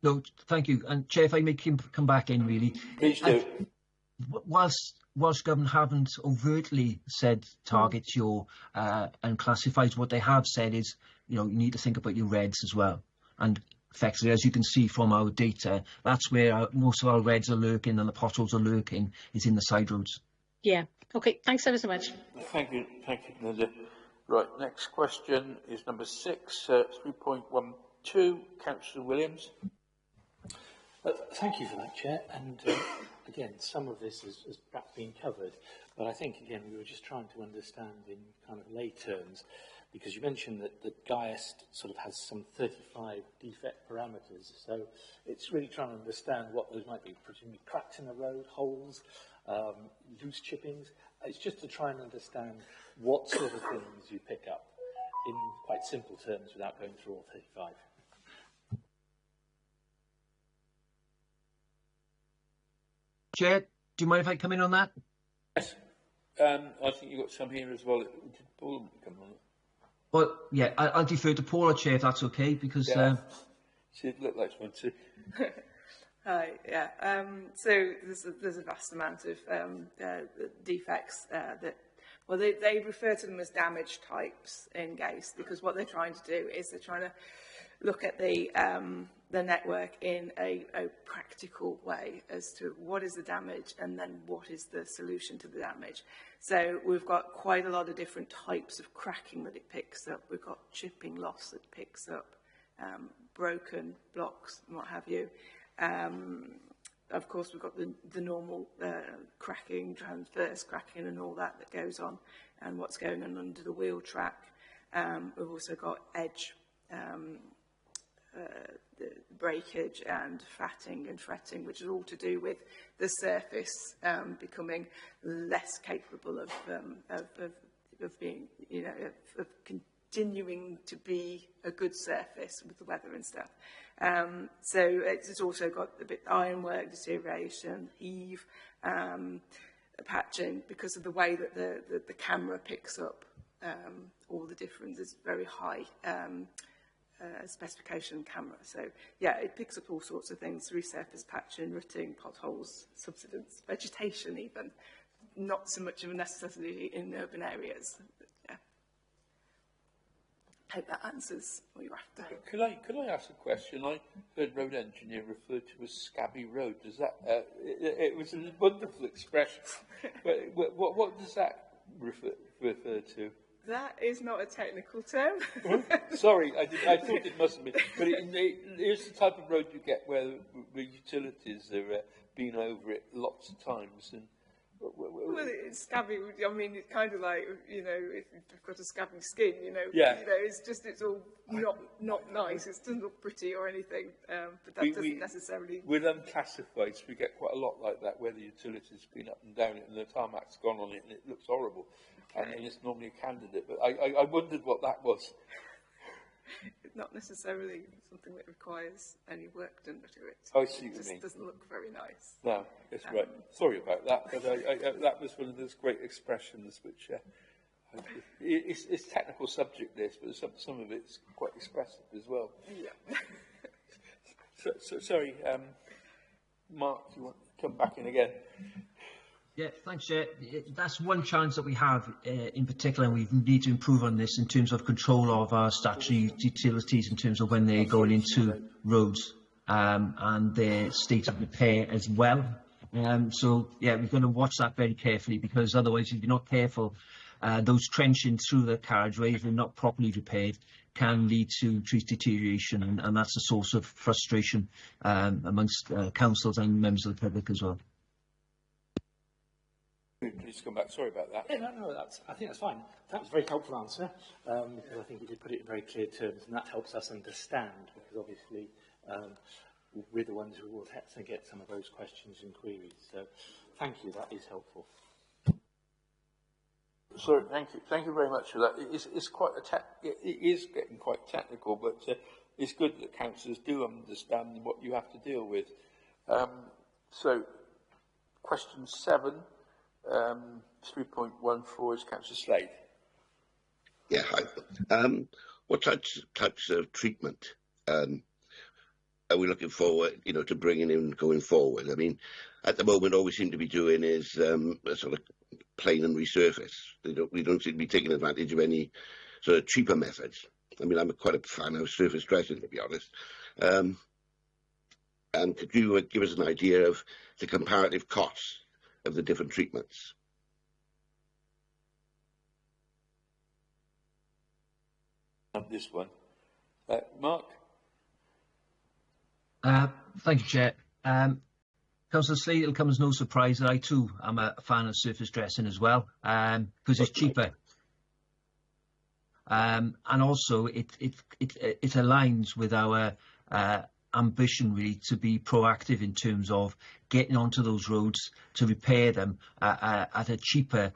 No, thank you. And Chair, if I may come back in really. Please do. Whilst Welsh Government haven't overtly said target your unclassified, what they have said is, you know, you need to think about your reds as well. And effectively, as you can see from our data, that's where most of our reds are lurking and the potholes are lurking, is in the side roads. Yeah. Okay. Thanks ever so much. Thank you, Linda. Right. Next question is number 6, 3.12, Councillor Williams. Thank you for that, Chair. And again, some of this has perhaps been covered, but I think again we were just trying to understand in kind of lay terms. Because you mentioned that GAST sort of has some 35 defect parameters, so it's really trying to understand what those might be. Presumably cracks in the road, holes, loose chippings. It's just to try and understand what sort of things you pick up in quite simple terms without going through all 35. Chair, do you mind if I come in on that? Yes. I think you've got some here as well. Did Paul come on? Well, yeah, I'll defer to Paul, Chair, if that's okay, because... Yeah. She'd look like one too. Hi, yeah. So there's a vast amount of defects that, well, they refer to them as damage types in GACE, because what they're trying to do is they're trying to look at the network in a practical way as to what is the damage and then what is the solution to the damage. So we've got quite a lot of different types of cracking that it picks up. We've got chipping loss that picks up, broken blocks and what have you. Of course, we've got the normal cracking, transverse cracking and all that goes on, and what's going on under the wheel track. We've also got edge, the breakage and fatting and fretting, which is all to do with the surface becoming less capable of being, you know, of continuing to be a good surface with the weather and stuff. So it's also got a bit ironwork, deterioration, heave, patching, because of the way that the camera picks up all the different, it's very high specification camera. So yeah, it picks up all sorts of things, resurface patching, rutting, potholes, subsidence, vegetation even, not so much of a necessity in urban areas. But, yeah. I hope that answers what you're after. Could I ask a question? I heard road engineer referred to as scabby road. Does that? It was a wonderful expression. What does that refer to? That is not a technical term. Sorry, I thought it must be. But here's the type of road you get where utilities have been over it lots of times. And well, it's scabby. I mean, it's kind of like, you know, if you've got a scabby skin, you know, yeah. You know, it's all not nice. It doesn't look pretty or anything. But that doesn't necessarily. With unclassifieds, we get quite a lot like that, where the utility's been up and down it, and the tarmac's gone on it, and it looks horrible. Okay. And it's normally a candidate, but I wondered what that was. It's not necessarily something that requires any work done to it. I see what you mean. It just doesn't look very nice. No, that's right. Sorry about that, but that was one of those great expressions which it's technical subject this, but some of it's quite expressive as well. Yeah. so sorry, Mark, you want to come back in again? Yeah, thanks, Chair. That's one challenge that we have in particular, and we need to improve on this in terms of control of our statutory utilities in terms of when they're going into roads and their state of repair as well. So, yeah, we're going to watch that very carefully, because otherwise, if you're not careful, those trenching through the carriageways, if they're not properly repaired, can lead to tree deterioration, and that's a source of frustration amongst councils and members of the public as well. Please come back. Sorry about that. Yeah, no, I think that's fine. That was a very helpful answer, because I think you did put it in very clear terms, and that helps us understand, because obviously we're the ones who will have to get some of those questions and queries. So thank you, that is helpful. Sorry, thank you very much for that. It's quite it is getting quite technical, but it's good that councillors do understand what you have to deal with. So, question 7. 3.14 is Councillor Slade. Yeah, hi. What types of treatment are we looking forward, to bringing in going forward? I mean, at the moment, all we seem to be doing is a sort of plane and resurface. We don't seem to be taking advantage of any sort of cheaper methods. I mean, I'm quite a fan of surface dressing, to be honest. And could you give us an idea of the comparative costs of the different treatments? This one. Mark? Thank you, Chair. Councillor Slade, it'll come as no surprise that I too am a fan of surface dressing as well, because it's cheaper. And also it aligns with our ambition really to be proactive in terms of getting onto those roads to repair them at a cheaper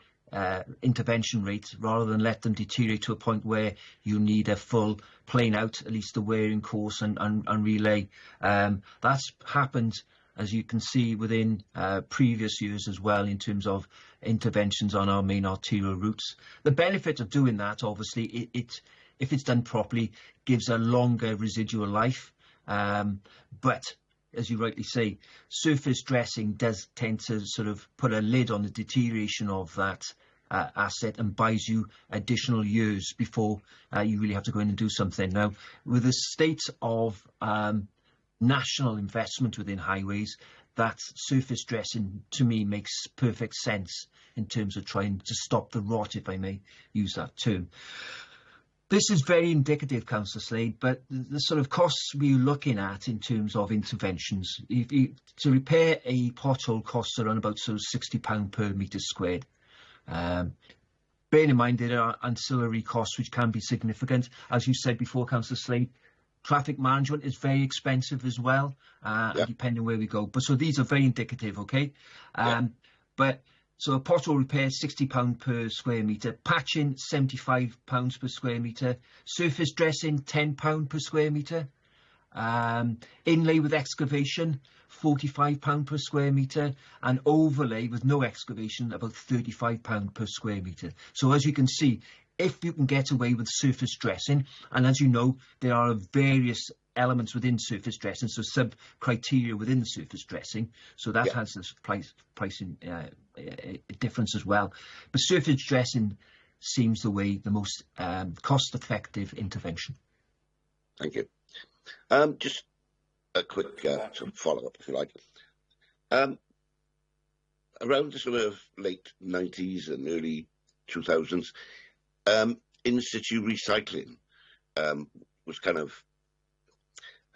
intervention rate, rather than let them deteriorate to a point where you need a full plane out, at least the wearing course and relay. That's happened, as you can see, within previous years as well, in terms of interventions on our main arterial routes. The benefit of doing that, obviously, if it's done properly, gives a longer residual life. But as you rightly say, surface dressing does tend to sort of put a lid on the deterioration of that asset and buys you additional years before you really have to go in and do something. Now, with the state of national investment within highways, that surface dressing to me makes perfect sense in terms of trying to stop the rot, if I may use that term. This is very indicative, Councillor Slade, but the sort of costs we're looking at in terms of interventions, to repair a pothole costs around about sort of £60 per metre squared. Bearing in mind there are ancillary costs which can be significant. As you said before, Councillor Slade, traffic management is very expensive as well, depending where we go. But so these are very indicative, okay? But so a pothole repair, £60 per square metre, patching, £75 per square metre, surface dressing, £10 per square metre, inlay with excavation, £45 per square metre, and overlay with no excavation, about £35 per square metre. So as you can see, if you can get away with surface dressing, and as you know, there are various elements within surface dressing, so sub-criteria within the surface dressing, so that has this pricing difference as well. But surface dressing seems the most cost-effective intervention. Thank you. Just a quick sort of follow-up, if you like. Around the sort of late 90s and early 2000s, in-situ recycling was kind of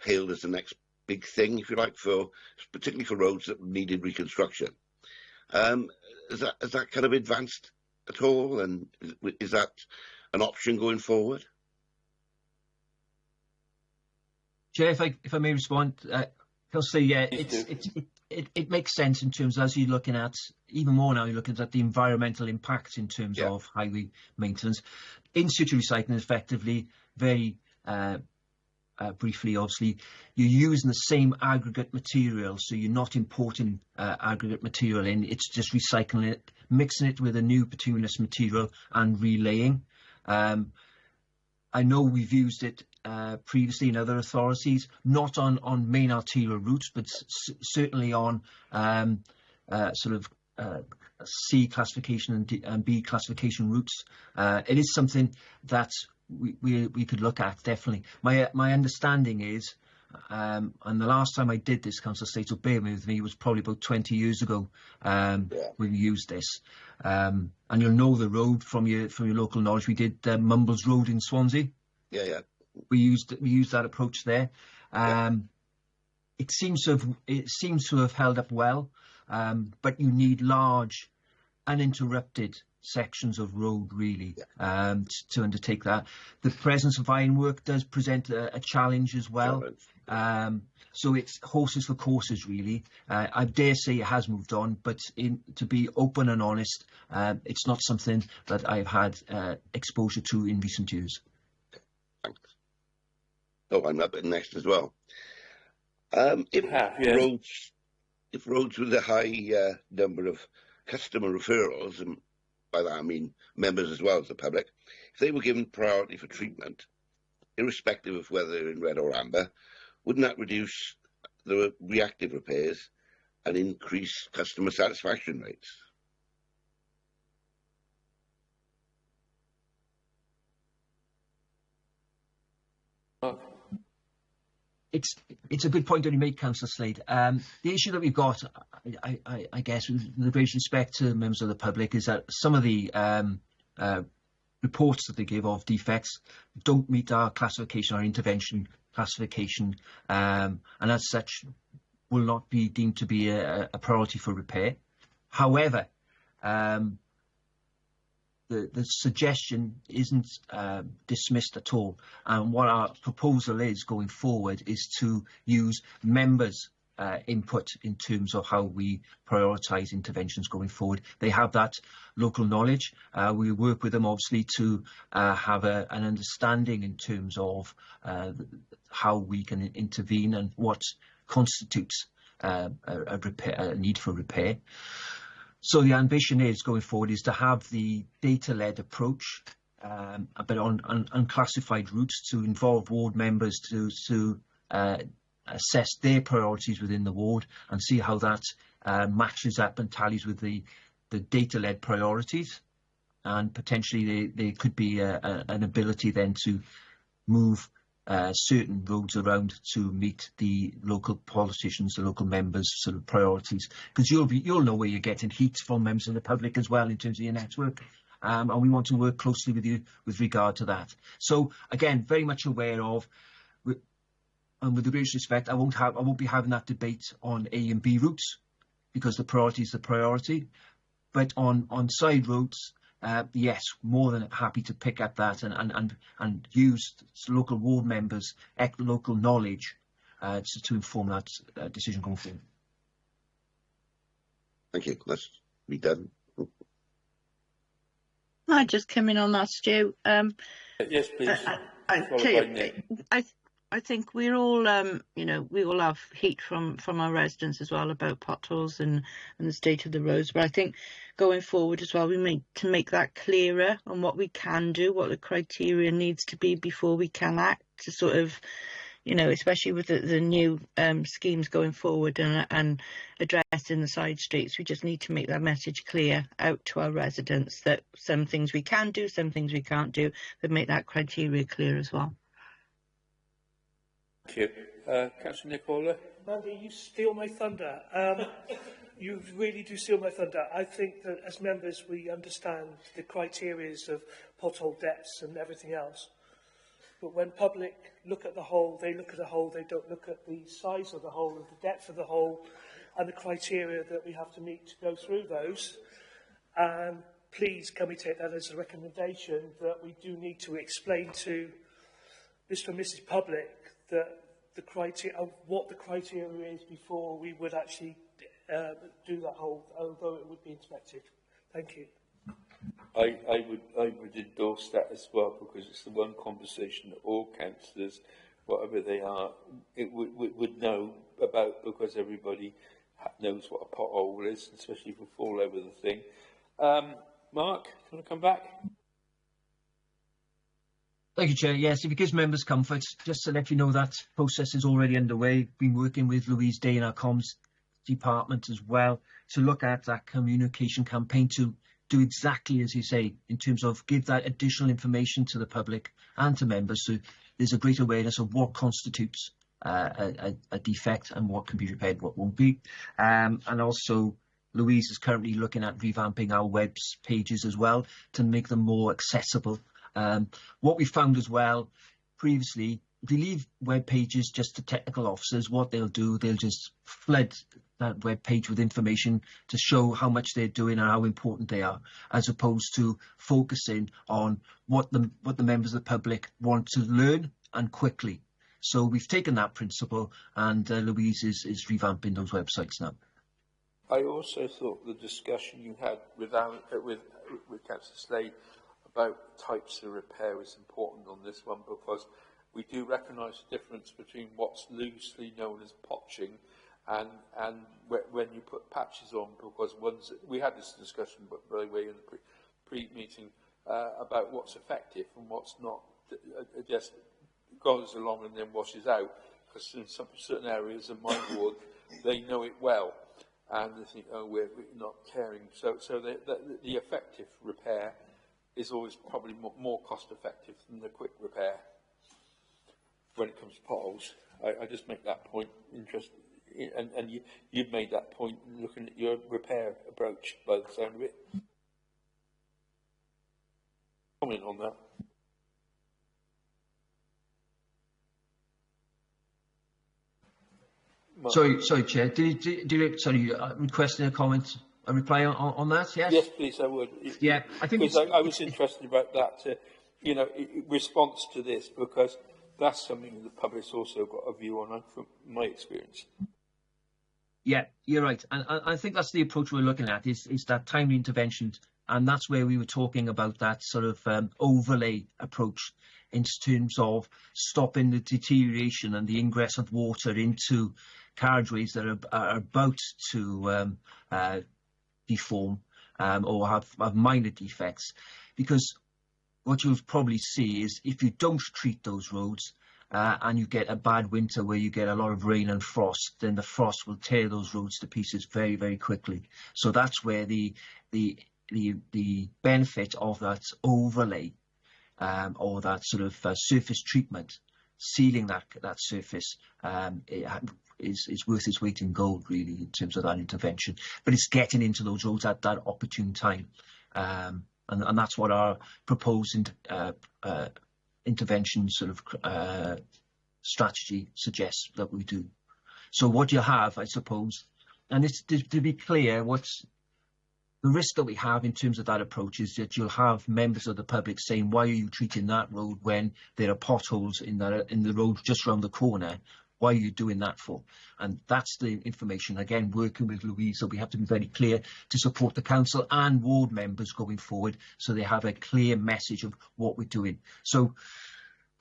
hailed as the next big thing, if you like, particularly for roads that needed reconstruction. Is that kind of advanced at all, and is that an option going forward? Chair, if I may respond, I'll say it makes sense in terms, as you're looking at, even more now, you're looking at the environmental impact in terms of highway maintenance. In situ recycling, effectively, very briefly, obviously, you're using the same aggregate material, so you're not importing aggregate material in, it's just recycling it, mixing it with a new bituminous material and relaying. I know we've used it previously in other authorities, not on main arterial routes, but certainly on sort of C classification and B classification routes. It is something that we could look at, definitely. My understanding is, and the last time I did this, Councillor Slade, so bear with me, was probably about 20 years ago when we used this. And you'll know the road from your local knowledge. We did Mumbles Road in Swansea. We used that approach there. It seems to have held up well, but you need large, uninterrupted sections of road really to undertake that. The presence of ironwork does present a challenge as well. So it's horses for courses really. I dare say it has moved on, but to be open and honest, it's not something that I've had exposure to in recent years. Thanks. Oh, I'm up next as well. If roads with a high number of customer referrals, and by that I mean members as well as the public, if they were given priority for treatment, irrespective of whether they're in red or amber, wouldn't that reduce the reactive repairs and increase customer satisfaction rates? It's a good point that you make, Councillor Slade. The issue that we've got, I guess, with great respect to members of the public, is that some of the reports that they give of defects don't meet our classification, our intervention classification, and as such will not be deemed to be a priority for repair. However, the suggestion isn't dismissed at all, and what our proposal is going forward is to use members' input in terms of how we prioritise interventions going forward. They have that local knowledge. We work with them obviously to have an understanding in terms of how we can intervene and what constitutes a need for repair. So the ambition is going forward is to have the data-led approach, but on unclassified routes, to involve ward members to assess their priorities within the ward and see how that matches up and tallies with the data-led priorities. And potentially there could be an ability then to move certain roads around to meet the local politicians, the local members' sort of priorities. Because you'll know where you're getting heat from members of the public as well in terms of your network. And we want to work closely with you with regard to that. So again, very much aware of, and with the greatest respect, I won't be having that debate on A and B routes, because the priority is the priority. But on side roads, yes, more than happy to pick up that and use local ward members' local knowledge to inform that decision going forward. Thank you. Let's be done. I just come in on that, Stu. Yes, please. I think we're all, you know, we all have heat from our residents as well about potholes and the state of the roads. But I think going forward as well, we need to make that clearer on what we can do, what the criteria needs to be before we can act to sort of, you know, especially with the new schemes going forward and addressing the side streets. We just need to make that message clear out to our residents that some things we can do, some things we can't do, but make that criteria clear as well. Thank you. Councillor Nicola? Mandy, you steal my thunder. You really do steal my thunder. I think that as members we understand the criteria of pothole depths and everything else. But when public look at the hole, they look at the hole, they don't look at the size of the hole and the depth of the hole and the criteria that we have to meet to go through those. And please, can we take that as a recommendation that we do need to explain to Mr. and Mrs. Public that the criteria, what the criteria is before we would actually do that hole, although it would be inspected. Thank you. I would endorse that as well, because it's the one conversation that all councillors, whatever they are, would know about, because everybody knows what a pothole is, especially if we fall over the thing. Mark, do you want to come back? Thank you, Chair. Yes, if it gives members comfort, just to let you know that process is already underway. Been working with Louise Day in our comms department as well to look at that communication campaign to do exactly as you say, in terms of give that additional information to the public and to members, so there's a great awareness of what constitutes a defect and what can be repaired, what won't be. And also Louise is currently looking at revamping our web pages as well to make them more accessible. What we found as well previously, if you leave web pages just to technical officers, what they'll do, they'll just flood that web page with information to show how much they're doing and how important they are, as opposed to focusing on what the members of the public want to learn and quickly. So we've taken that principle, and Louise is revamping those websites now. I also thought the discussion you had with Councillor Slade about types of repair is important on this one, because we do recognise the difference between what's loosely known as potching and when you put patches on, because we had this discussion, by the way, in the pre-meeting about what's effective and what's not. Just goes along and then washes out, because in some certain areas of my ward, they know it well, and they think, oh, we're not caring. So the effective repair is always probably more cost effective than the quick repair when it comes to potholes. I just make that point interesting, and you've made that point looking at your repair approach by the sound of it. Comment on that. Sorry, Chair. Sorry, requesting a comment, a reply on that? Yes. Yes, please. I would. Yeah, I think because I was interested about that. Response to this, because that's something the public's also got a view on, from my experience. Yeah, you're right, and I think that's the approach we're looking at. Is that timely intervention, and that's where we were talking about that sort of overlay approach in terms of stopping the deterioration and the ingress of water into carriageways that are about to deform or have minor defects. Because what you'll probably see is if you don't treat those roads, and you get a bad winter where you get a lot of rain and frost, then the frost will tear those roads to pieces very, very quickly. So that's where the benefit of that overlay or that sort of surface treatment, sealing that surface, is worth its weight in gold, really, in terms of that intervention. But it's getting into those roads at that opportune time, and that's what our proposed intervention sort of strategy suggests that we do. So what you have, I suppose, and it's to be clear, what's the risk that we have in terms of that approach is that you'll have members of the public saying, why are you treating that road when there are potholes in the road just around the corner? Why are you doing that for? And that's the information, again, working with Louise, so we have to be very clear to support the council and ward members going forward so they have a clear message of what we're doing. So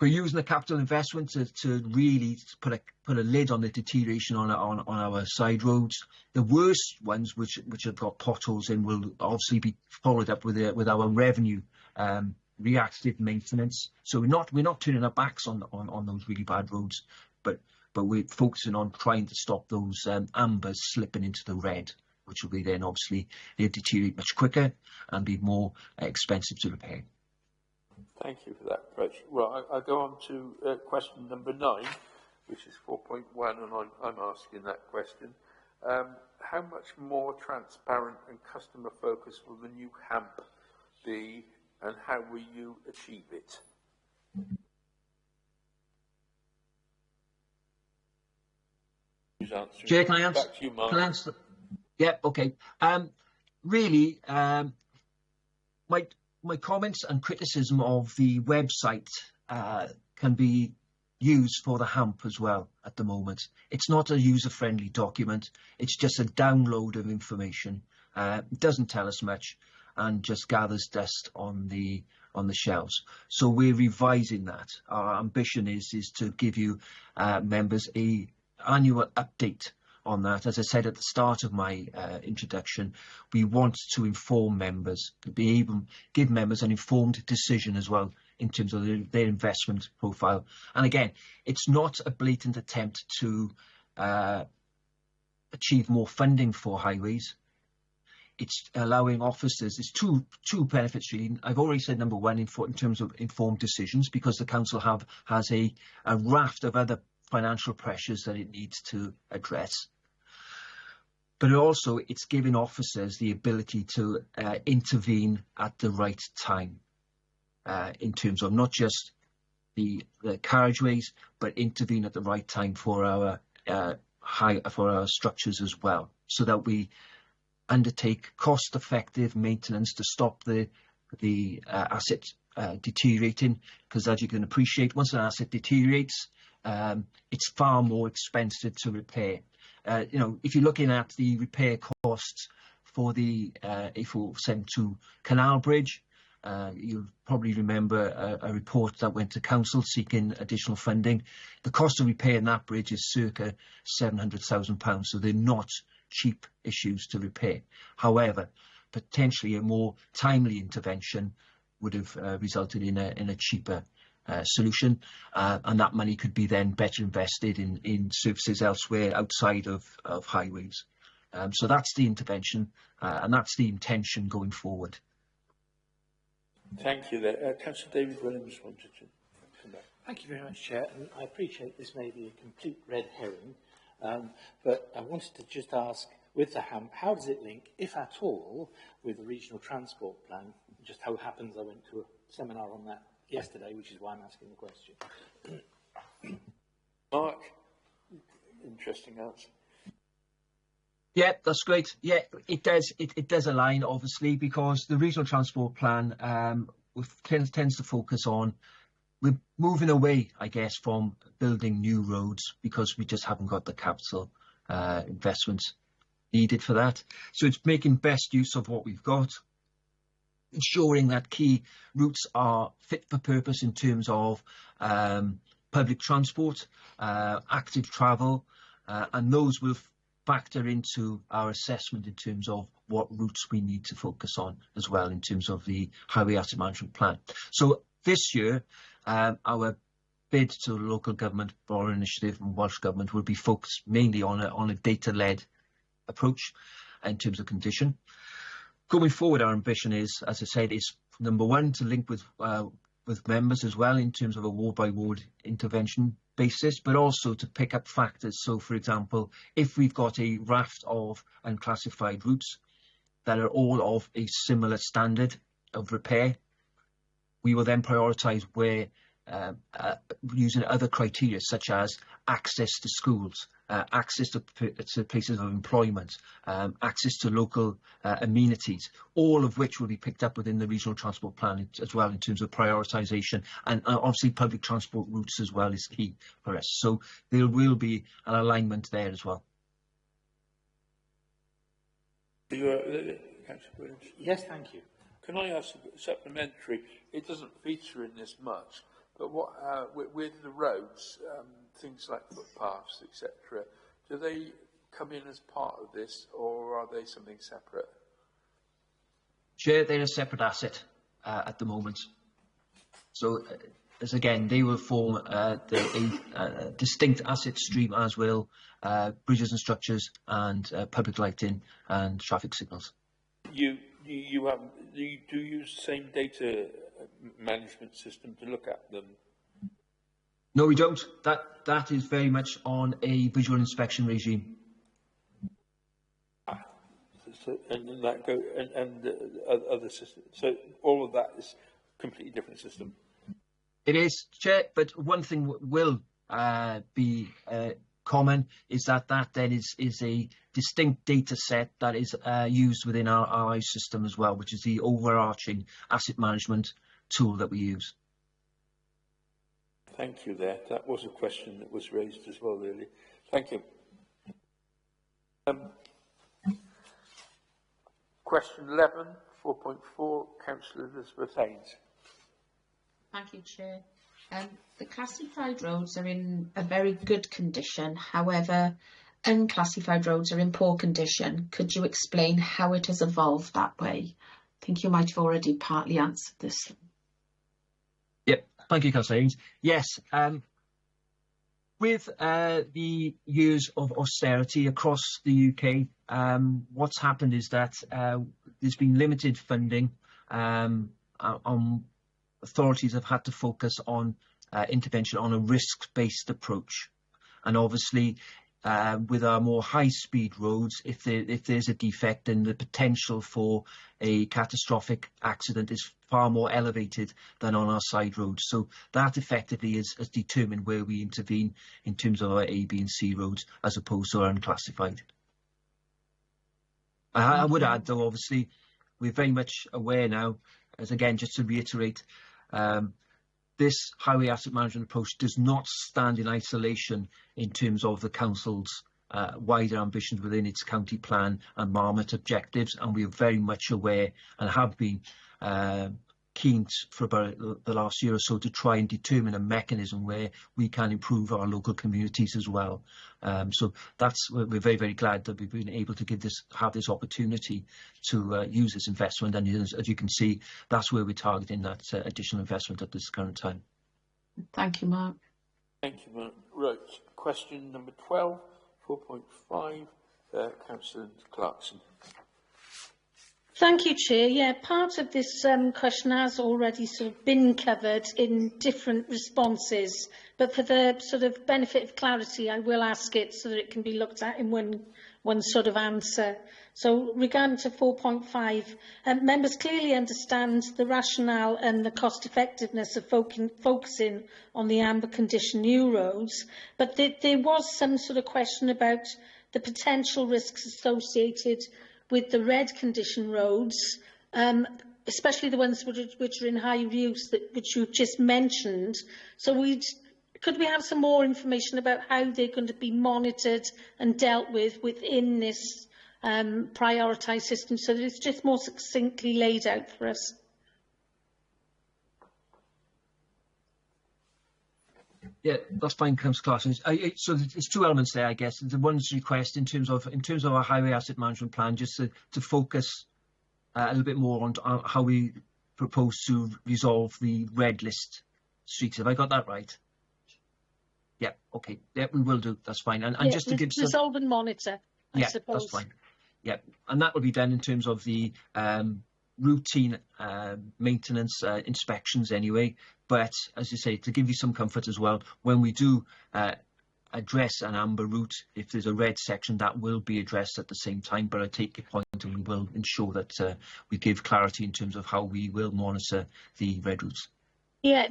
we're using the capital investment to really put a lid on the deterioration on our side roads. The worst ones, which have got potholes in, will obviously be followed up with our revenue reactive maintenance. So we're not turning our backs on those really bad roads, but we're focusing on trying to stop those ambers slipping into the red, which will be then obviously they deteriorate much quicker and be more expensive to repair. Thank you for that, Rich. Well, I'll go on to question number 9, which is 4.1, and I'm asking that question. How much more transparent and customer focused will the new HAMP be, and how will you achieve it? Chair, can I answer? Back to you, Mark. Can I answer? Yeah, okay. Really, my comments and criticism of the website can be used for the HAMP as well at the moment. It's not a user-friendly document. It's just a download of information. It doesn't tell us much and just gathers dust on the shelves. So we're revising that. Our ambition is to give you members a annual update on that. As I said at the start of my introduction, we want to inform members, to be able to give members an informed decision as well in terms of their investment profile. And again, it's not a blatant attempt to achieve more funding for highways. It's allowing officers, there's two benefits really. I've already said number one in terms of informed decisions, because the council has a raft of other financial pressures that it needs to address. But also it's giving officers the ability to intervene at the right time in terms of not just the carriageways, but intervene at the right time for our structures as well, so that we undertake cost-effective maintenance to stop the asset deteriorating. Because as you can appreciate, once an asset deteriorates, it's far more expensive to repair. If you're looking at the repair costs for the A472 Canal Bridge, you'll probably remember a report that went to council seeking additional funding. The cost of repairing that bridge is circa £700,000, so they're not cheap issues to repair. However, potentially a more timely intervention would have resulted in a cheaper solution, and that money could be then better invested in services elsewhere outside of highways. So that's the intervention, and that's the intention going forward. Thank you there. Councillor David Williams wanted to come back. Thank you very much, Chair. And I appreciate this may be a complete red herring, but I wanted to just ask, with the HAMP, how does it link, if at all, with the Regional Transport Plan? Just how it happens, I went to a seminar on that yesterday, which is why I'm asking the question. Mark, interesting answer. Yeah, that's great. Yeah, it does align, obviously, because the Regional Transport Plan tends to focus on, we're moving away, I guess, from building new roads because we just haven't got the capital investments needed for that. So it's making best use of what we've got, ensuring that key routes are fit for purpose in terms of public transport, active travel, and those will factor into our assessment in terms of what routes we need to focus on as well in terms of the Highway Asset Management Plan. So this year, our bid to the local government, Borough Initiative and Welsh Government will be focused mainly on a data-led approach in terms of condition. Going forward, our ambition is, as I said, is number one, to link with members as well in terms of a ward-by-ward intervention basis, but also to pick up factors. So, for example, if we've got a raft of unclassified routes that are all of a similar standard of repair, we will then prioritise where, using other criteria such as access to schools, access to places of employment, access to local amenities, all of which will be picked up within the regional transport plan as well in terms of prioritisation, and obviously public transport routes as well is key for us. So there will be an alignment there as well. Yes, thank you. Can I ask a supplementary? It doesn't feature in this much, but what with the roads, things like footpaths, etc., do they come in as part of this, or are they something separate? Chair, they're a separate asset at the moment. So, as again, they will form a distinct asset stream, as will bridges and structures and public lighting and traffic signals. Do you use the same data management system to look at them? No, we don't. That is very much on a visual inspection regime. So, and that go and other systems. So all of that is a completely different system. It is, Chair, but one thing will be common is that then is a distinct data set that is used within our RI system as well, which is the overarching asset management tool that we use. Thank you there. That was a question that was raised as well, really. Thank you. Question 11, 4.4, Councillor Elizabeth Haynes. Thank you, Chair. The classified roads are in a very good condition. However, unclassified roads are in poor condition. Could you explain how it has evolved that way? I think you might have already partly answered this. Yep. Thank you, Councillor Haynes. Yes. With the years of austerity across the UK, what's happened is that there's been limited funding. Authorities have had to focus on intervention on a risk-based approach, and obviously with our more high-speed roads, if there's a defect, then the potential for a catastrophic accident is far more elevated than on our side roads. So that effectively has determined where we intervene in terms of our A, B and C roads as opposed to our unclassified. I would add, though, obviously, we're very much aware now, as again, just to reiterate, this highway asset management approach does not stand in isolation in terms of the council's wider ambitions within its county plan and Marmot objectives, and we are very much aware and have been keen for about the last year or so to try and determine a mechanism where we can improve our local communities as well. So we're very, very glad that we've been able to have this opportunity to use this investment, and as you can see, that's where we're targeting that additional investment at this current time. Thank you, Mark. Thank you, Mark. Right, question number 12, 4.5, Councillor Clarkson. Thank you, Chair. Yeah, part of this question has already sort of been covered in different responses, but for the sort of benefit of clarity, I will ask it so that it can be looked at in one sort of answer. So, regarding to 4.5, members clearly understand the rationale and the cost effectiveness of focusing on the amber condition new roads, but there was some sort of question about the potential risks associated with the red condition roads, especially the ones which are in high use, which you've just mentioned. So could we have some more information about how they're going to be monitored and dealt with within this prioritised system, so that it's just more succinctly laid out for us? Yeah, that's fine, Councillor Clarkson. So there's two elements there, I guess. The one's request in terms of our highway asset management plan, just to focus a little bit more on how we propose to resolve the red list streets. Have I got that right? Yeah, okay. Yeah, we will do. That's fine. And just to give some... Resolve and monitor, I suppose. That's fine. Yeah, and that will be done in terms of the routine maintenance inspections anyway. But as you say, to give you some comfort as well, when we do address an amber route, if there's a red section, that will be addressed at the same time. But I take your point, and we will ensure that we give clarity in terms of how we will monitor the red routes. Yeah,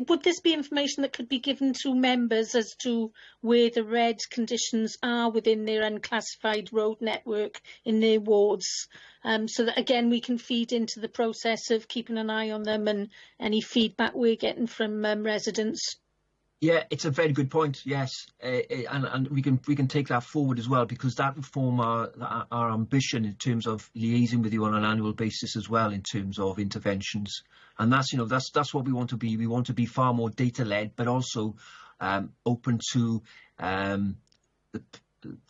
would this be information that could be given to members as to where the red conditions are within their unclassified road network in their wards, so that again we can feed into the process of keeping an eye on them and any feedback we're getting from residents? Yeah, it's a very good point. Yes, and we can take that forward as well, because that will form our ambition in terms of liaising with you on an annual basis as well in terms of interventions. And that's that's what we want to be. We want to be far more data led, but also open to the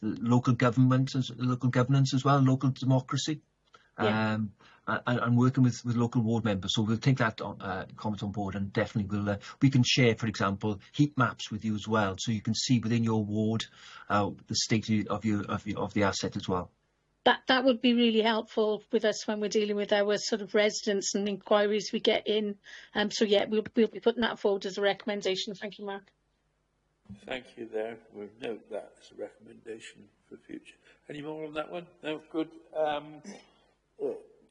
local government, local governance as well, local democracy. Yeah. And working with local ward members. So we'll take that comment on board, and definitely we can share, for example, heat maps with you as well, so you can see within your ward the state of the asset as well. That would be really helpful with us when we're dealing with our sort of residents and inquiries we get in. So yeah, we'll be putting that forward as a recommendation. Thank you, Mark. Thank you there. We'll note that as a recommendation for the future. Any more on that one? No? Good.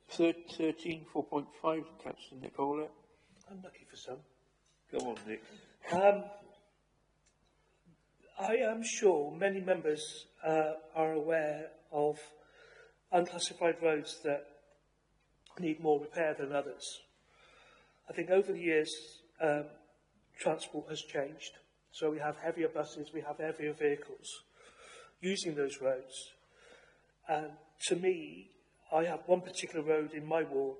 13, 4.5, Councillor Nicola. I'm lucky for some. Go on, Nick. I am sure many members are aware of unclassified roads that need more repair than others. I think over the years, transport has changed. So we have heavier buses, we have heavier vehicles using those roads. And to me, I have one particular road in my ward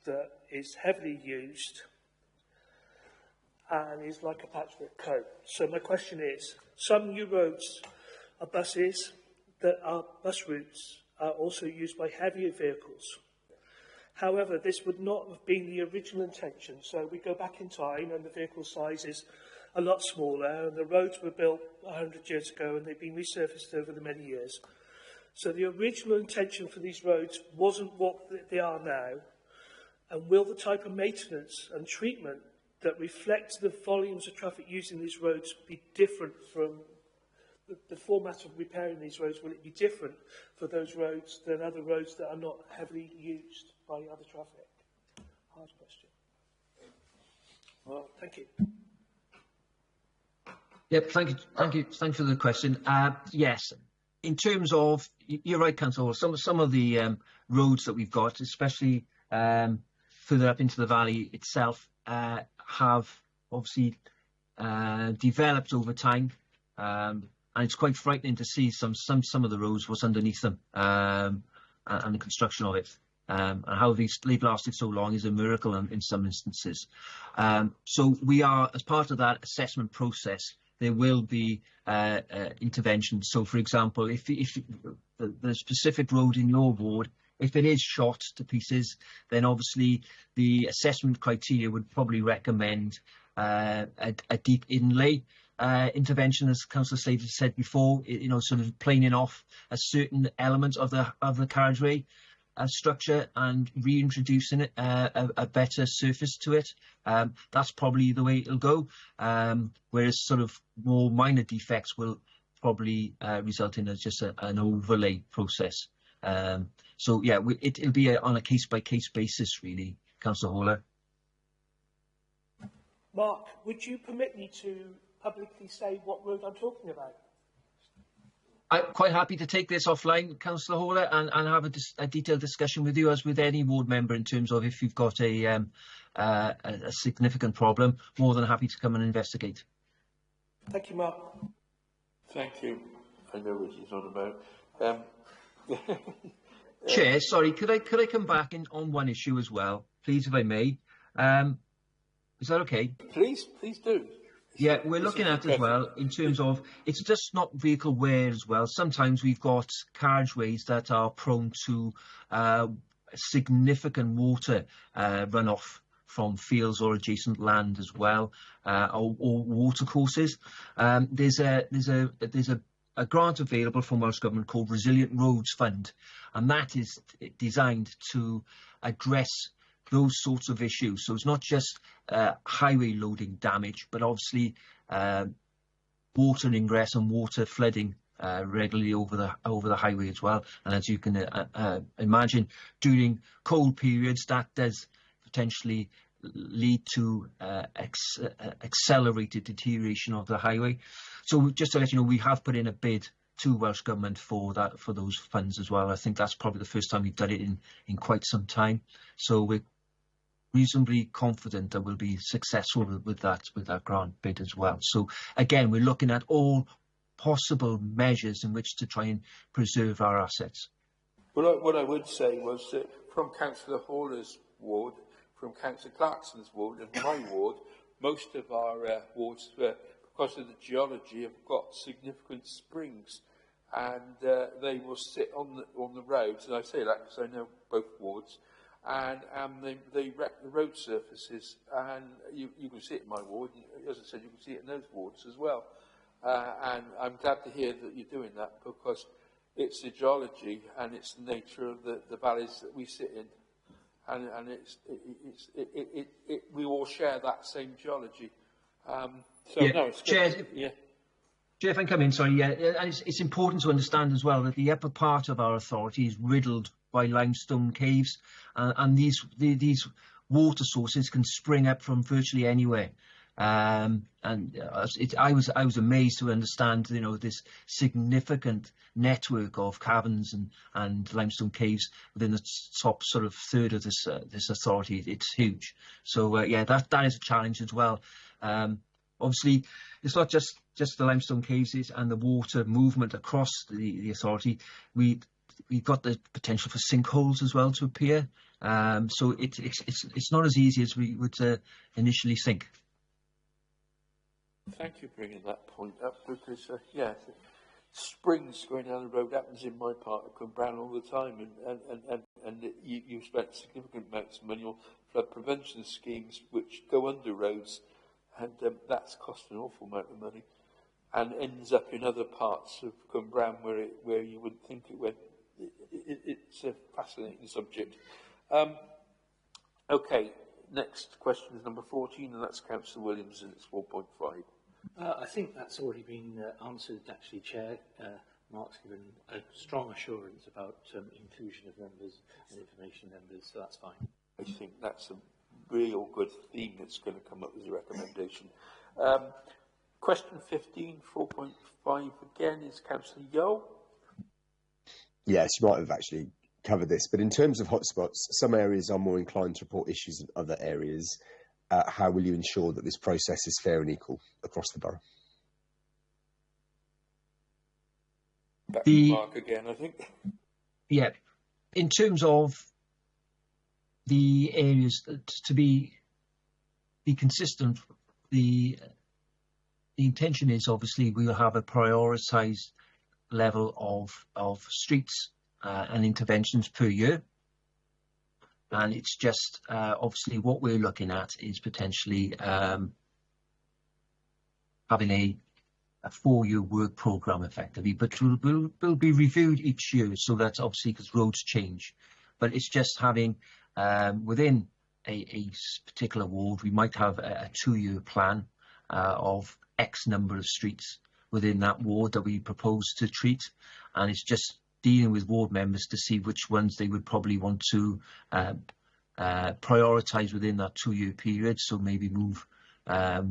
that is heavily used and is like a patchwork coat. So my question is, some new roads are buses that are bus routes are also used by heavier vehicles. However, this would not have been the original intention. So we go back in time and the vehicle size is a lot smaller, and the roads were built 100 years ago and they've been resurfaced over the many years. So the original intention for these roads wasn't what they are now. And will the type of maintenance and treatment that reflects the volumes of traffic using these roads be different from the format of repairing these roads? Will it be different for those roads than other roads that are not heavily used by other traffic? Hard question. Well, thank you. Yep, thank you for the question. Yes. In terms of, you're right, Councillor, some of the roads that we've got, especially further up into the valley itself, have obviously developed over time, and it's quite frightening to see some of the roads, what's underneath them, and the construction of it, and how they've lasted so long is a miracle in some instances. So we are, as part of that assessment process, there will be interventions. So, for example, if the specific road in your ward, if it is shot to pieces, then obviously the assessment criteria would probably recommend a deep inlay intervention, as Councillor Slater said before. Sort of planing off a certain element of the carriageway structure and reintroducing it a better surface to it. That's probably the way it'll go. Whereas sort of more minor defects will probably result in just an overlay process. So yeah, it'll be on a case-by-case basis, really, Councillor Haller. Mark, would you permit me to publicly say what road I'm talking about? I'm quite happy to take this offline, Councillor Haller, and have a detailed discussion with you, as with any ward member, in terms of if you've got a significant problem. More than happy to come and investigate. Thank you, Mark. Thank you. I know what he's on about. Chair, sorry, could I come back on one issue as well, please, if I may? Is that okay? Please do. Yeah, we're looking at as well in terms of, it's just not vehicle wear as well. Sometimes we've got carriageways that are prone to significant water runoff from fields or adjacent land as well, or water courses. There's a grant available from Welsh Government called Resilient Roads Fund, and that is designed to address those sorts of issues. So it's not just highway loading damage, but obviously water ingress and water flooding regularly over the highway as well. And as you can imagine, during cold periods, that does potentially lead to accelerated deterioration of the highway. So just to let you know, we have put in a bid to Welsh Government for those funds as well. I think that's probably the first time we've done it in quite some time. So we're reasonably confident that we'll be successful with that grant bid as well. So again, we're looking at all possible measures in which to try and preserve our assets. What I would say was that from Councillor Haller's ward, from Councillor Clarkson's ward and my ward, most of our wards, because of the geology, have got significant springs, and they will sit on the roads. And I say that because I know both wards, and they wreck the road surfaces. And you can see it in my ward. As I said, you can see it in those wards as well. And I'm glad to hear that you're doing that, because it's the geology and it's the nature of the valleys that we sit in, and we all share that same geology. Chair, if I can come in, sorry, and it's important to understand as well that the upper part of our authority is riddled by limestone caves, and these water sources can spring up from virtually anywhere. I was amazed to understand, you know, this significant network of caverns and limestone caves within the top sort of third of this authority. It's huge. So yeah, that is a challenge as well. Obviously, it's not just the limestone caves and the water movement across the authority. We've got the potential for sinkholes as well to appear. So it's not as easy as we would initially think. Thank you for bringing that point up, because springs going down the road happens in my part of Cwmbran all the time, and you've spent significant amounts of money on flood prevention schemes which go under roads, and that's cost an awful amount of money, and ends up in other parts of Cwmbran where you wouldn't think it went. It's a fascinating subject. Okay. Next question is number 14, and that's Councillor Williams, and it's 4.5. I think that's already been answered, actually, Chair. Mark's given a strong assurance about inclusion of members and information members, so that's fine. I think that's a real good theme that's going to come up as a recommendation. Question 15, 4.5 again, is Councillor Yeo. Yes, you might have actually cover this, but in terms of hotspots, some areas are more inclined to report issues than other areas. How will you ensure that this process is fair and equal across the borough? Back to Mark again, I think. Yeah, in terms of the areas to be consistent, the intention is obviously we will have a prioritised level of streets and interventions per year, and it's just obviously what we're looking at is potentially having a 4-year work programme effectively, but will be reviewed each year. So that's obviously because roads change, but it's just having within a particular ward we might have a 2-year plan of X number of streets within that ward that we propose to treat, and it's just dealing with ward members to see which ones they would probably want to prioritise within that 2-year period. So maybe move a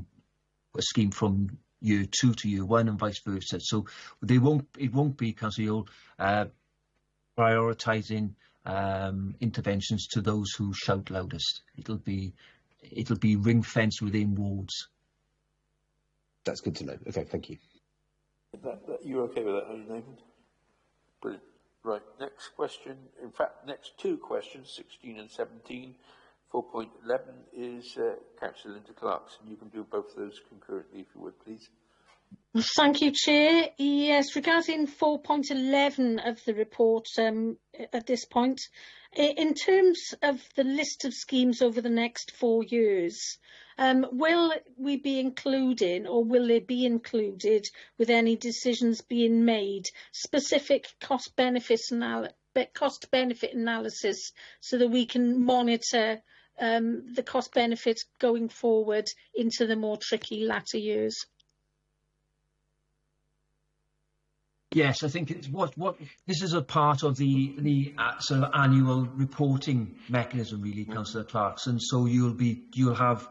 scheme from year 2 to year 1 and vice versa. So it won't be, Councillor Yule, prioritising interventions to those who shout loudest. It'll be ring fenced within wards. That's good to know. Okay, thank you. You're okay with that, are you, Nathan? Brilliant. Right, next question. In fact, next 2 questions, 16 and 17. 4.11 is Councillor Linda Clarkson. You can do both of those concurrently, if you would, please. Thank you, Chair. Yes, regarding 4.11 of the report at this point, in terms of the list of schemes over the next 4 years, will we be including, or will they be included with any decisions being made, specific cost-benefit analysis so that we can monitor the cost-benefit going forward into the more tricky latter years? Yes, I think it's what this is a part of the sort of annual reporting mechanism, really, Councillor Clarkson. So you'll have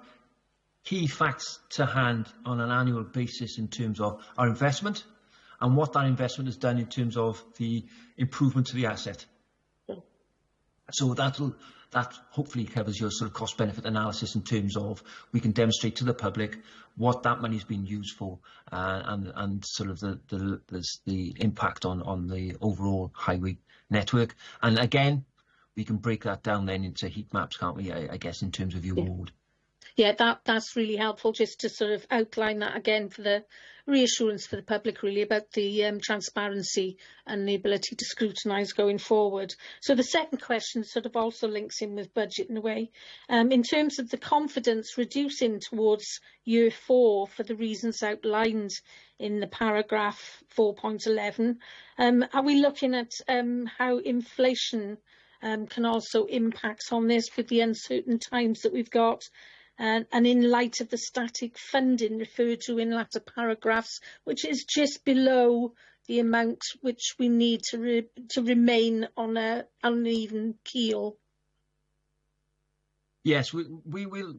key facts to hand on an annual basis in terms of our investment and what that investment has done in terms of the improvement to the asset. So that hopefully covers your sort of cost benefit analysis in terms of we can demonstrate to the public what that money's been used for and sort of the impact on the overall highway network. And again, we can break that down then into heat maps, can't we? I guess in terms of your ward. Yeah, that's really helpful, just to sort of outline that again for the reassurance for the public, really, about the transparency and the ability to scrutinise going forward. So the second question sort of also links in with budget in a way. In terms of the confidence reducing towards year 4 for the reasons outlined in the paragraph 4.11, are we looking at how inflation can also impact on this with the uncertain times that we've got? And in light of the static funding referred to in latter paragraphs, which is just below the amount which we need to remain on an uneven keel. Yes, we will.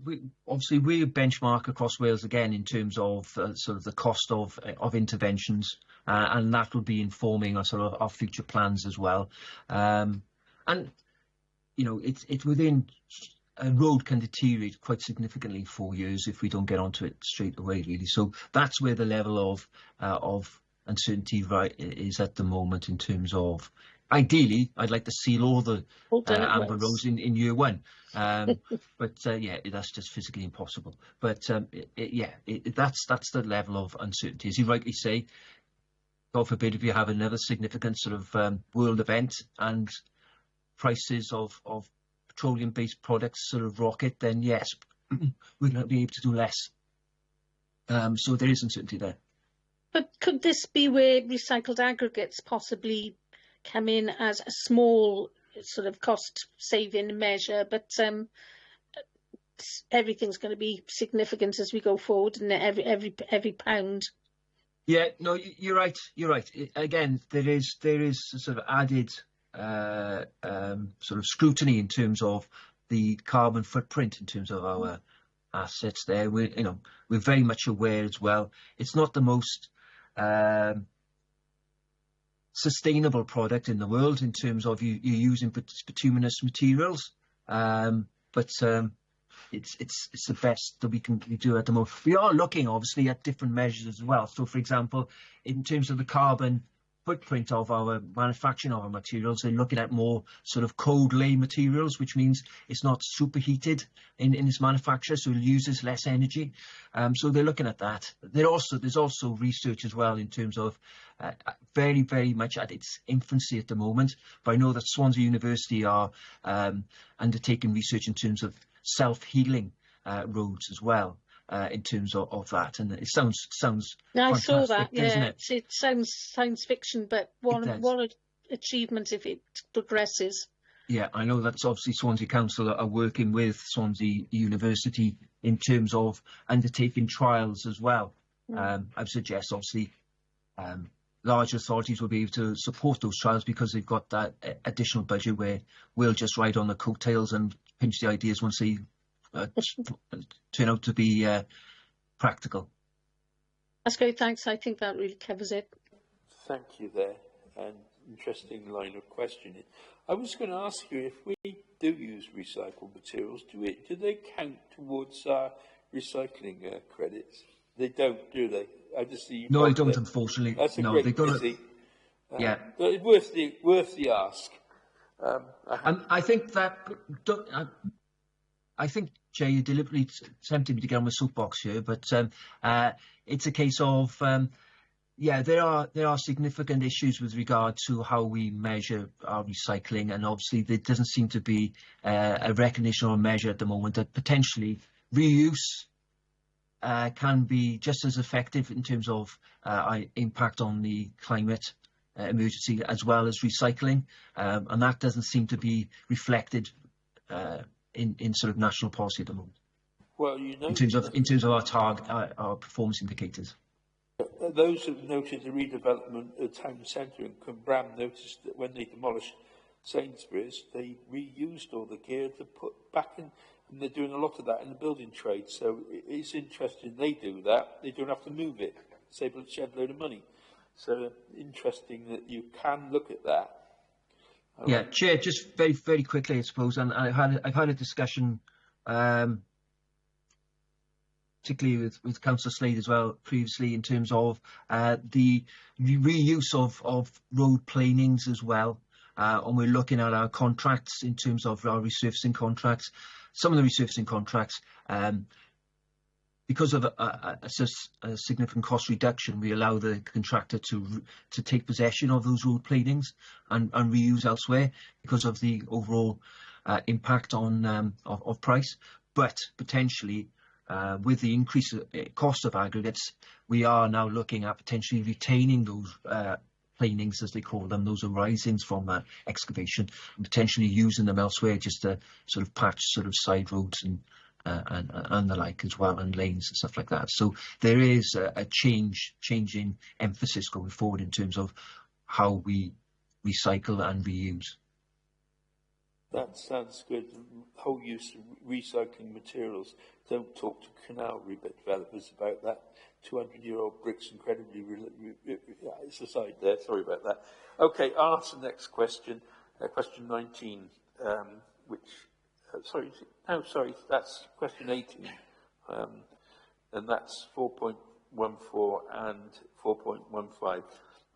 Obviously, we benchmark across Wales again in terms of sort of the cost of interventions, and that will be informing our sort of our future plans as well. And you know, it's within. A road can deteriorate quite significantly in 4 years if we don't get onto it straight away, really. So that's where the level of uncertainty is at the moment in terms of, ideally, I'd like to seal all the amber roads in year 1. But yeah, that's just physically impossible. But that's the level of uncertainty. As you rightly say, God forbid if you have another significant sort of world event and prices of petroleum-based products sort of rocket, then yes, we'll be able to do less. So there is uncertainty there. But could this be where recycled aggregates possibly come in as a small sort of cost-saving measure, but everything's going to be significant as we go forward, and every pound? Yeah, no, you're right. You're right. Again, there is a sort of added sort of scrutiny in terms of the carbon footprint in terms of our assets there. We're very much aware as well. It's not the most sustainable product in the world in terms of you using bituminous materials, but it's the best that we can do at the moment. We are looking obviously at different measures as well. So, for example, in terms of the carbon footprint of our manufacturing of our materials, they're looking at more sort of cold lay materials, which means it's not superheated in its manufacture, so it uses less energy. So they're looking at that. There's also research as well in terms of very, very much at its infancy at the moment, but I know that Swansea University are undertaking research in terms of self-healing roads as well. In terms of that, and it sounds now, I saw that, yeah. It sounds science fiction, but what an achievement if it progresses. Yeah, I know that's obviously Swansea Council are working with Swansea University in terms of undertaking trials as well. I would suggest obviously large authorities will be able to support those trials because they've got that additional budget where we'll just ride on the coattails and pinch the ideas once they turn out to be practical. That's great, thanks. I think that really covers it. Thank you there. An interesting line of questioning. I was going to ask you, if we do use recycled materials, do they count towards our recycling credits? They don't, do they? I just see. No, they don't, unfortunately. That's a no, great they don't. pity. Yeah. But it's worth the ask. And I think that I think Chair, you deliberately tempted me to get on my soapbox here, but it's a case of yeah, there are significant issues with regard to how we measure our recycling, and obviously there doesn't seem to be a recognition or a measure at the moment that potentially reuse can be just as effective in terms of impact on the climate emergency as well as recycling, and that doesn't seem to be reflected in sort of national policy at the moment. Well, you know, in terms of our target, our performance indicators. Those who've noted the redevelopment of town centre in Cwmbran noticed that when they demolished Sainsbury's, they reused all the gear to put back in, and they're doing a lot of that in the building trade. So it's interesting they do that. They don't have to move it, save a shed load of money. So interesting that you can look at that. Yeah, Chair, just very, very quickly, I suppose, and I've had a discussion, particularly with Councillor Slade as well previously, in terms of the reuse of road planings as well, and we're looking at our contracts in terms of our resurfacing contracts. Some of the resurfacing contracts, because of a significant cost reduction, we allow the contractor to take possession of those road planings and reuse elsewhere because of the overall impact on of price. But potentially, with the increased cost of aggregates, we are now looking at potentially retaining those planings, as they call them, those arisings from excavation, and potentially using them elsewhere just to sort of patch sort of side roads and the like as well, and lanes and stuff like that. So there is a change in emphasis going forward in terms of how we recycle and reuse. That sounds good. Whole use of recycling materials. Don't talk to canal developers about that. 200-year-old brick's incredibly... it's aside there, sorry about that. Okay, I'll ask the next question, question 19, which... sorry, that's question 18, and that's 4.14 and 4.15.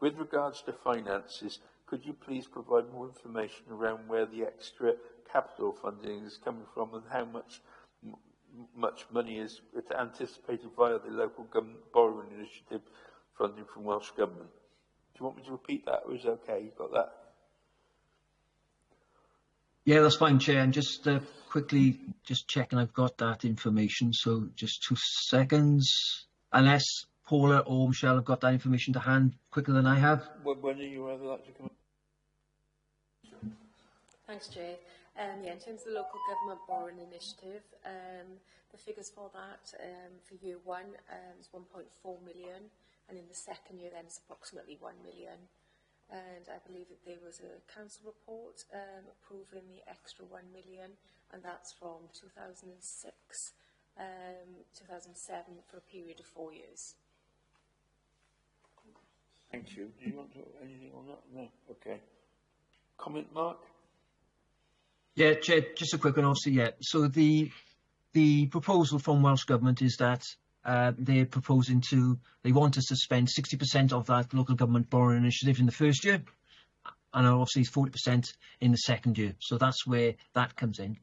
With regards to finances, could you please provide more information around where the extra capital funding is coming from and how much money is anticipated via the local government borrowing initiative funding from Welsh Government? Do you want me to repeat that, or is it okay? You got that? Yeah, that's fine, Chair. And just quickly, just checking I've got that information. So just 2 seconds. Unless Paula or Michelle have got that information to hand quicker than I have. When are you ever like to come? Thanks, Jay. Yeah, in terms of the local government borrowing initiative, the figures for that for year one is 1.4 million, and in the second year then it's approximately 1 million. And I believe that there was a council report approving the extra 1 million, and that's from 2006, 2007 for a period of 4 years. Thank you. Do you want to anything on that? No. Okay. Comment, Mark? Yeah, Chair, just a quick one, obviously, yeah. So the proposal from Welsh Government is that they're proposing they want us to spend 60% of that local government borrowing initiative in the first year, and obviously 40% in the second year. So that's where that comes in.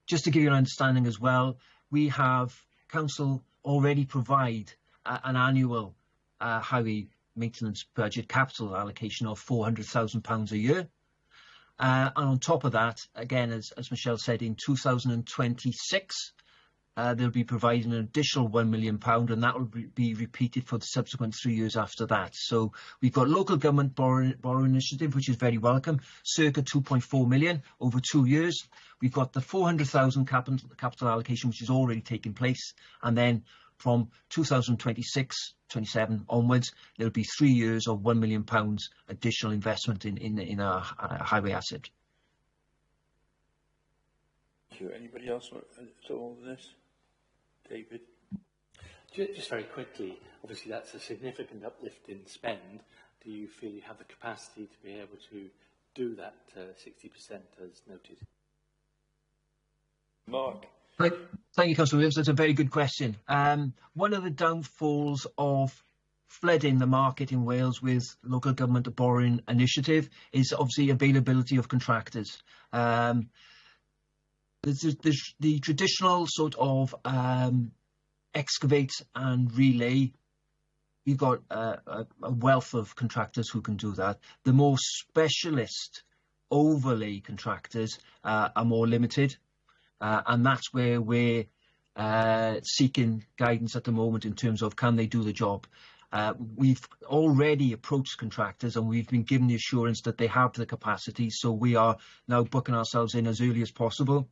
Just to give you an understanding as well, we have council already provide an annual highway maintenance budget capital allocation of £400,000 a year. And on top of that, again, as Michelle said, in 2026, they'll be providing an additional £1 million, and that will be repeated for the subsequent 3 years after that. So we've got local government borrowing initiative, which is very welcome, circa 2.4 million over 2 years. We've got the 400,000 capital allocation, which is already taking place, and then from 2026-27 onwards, there'll be 3 years of £1 million additional investment in our highway asset. Thank you. Anybody else want to all of this? David? Just very quickly, obviously that's a significant uplift in spend. Do you feel you have the capacity to be able to do that 60% as noted? Mark? Thank you, Councillor Williams. That's a very good question. One of the downfalls of flooding the market in Wales with local government borrowing initiative is obviously availability of contractors. The there's the traditional sort of excavate and relay. We've got a wealth of contractors who can do that. The more specialist overlay contractors are more limited, and that's where we're seeking guidance at the moment in terms of can they do the job. We've already approached contractors and we've been given the assurance that they have the capacity, so we are now booking ourselves in as early as possible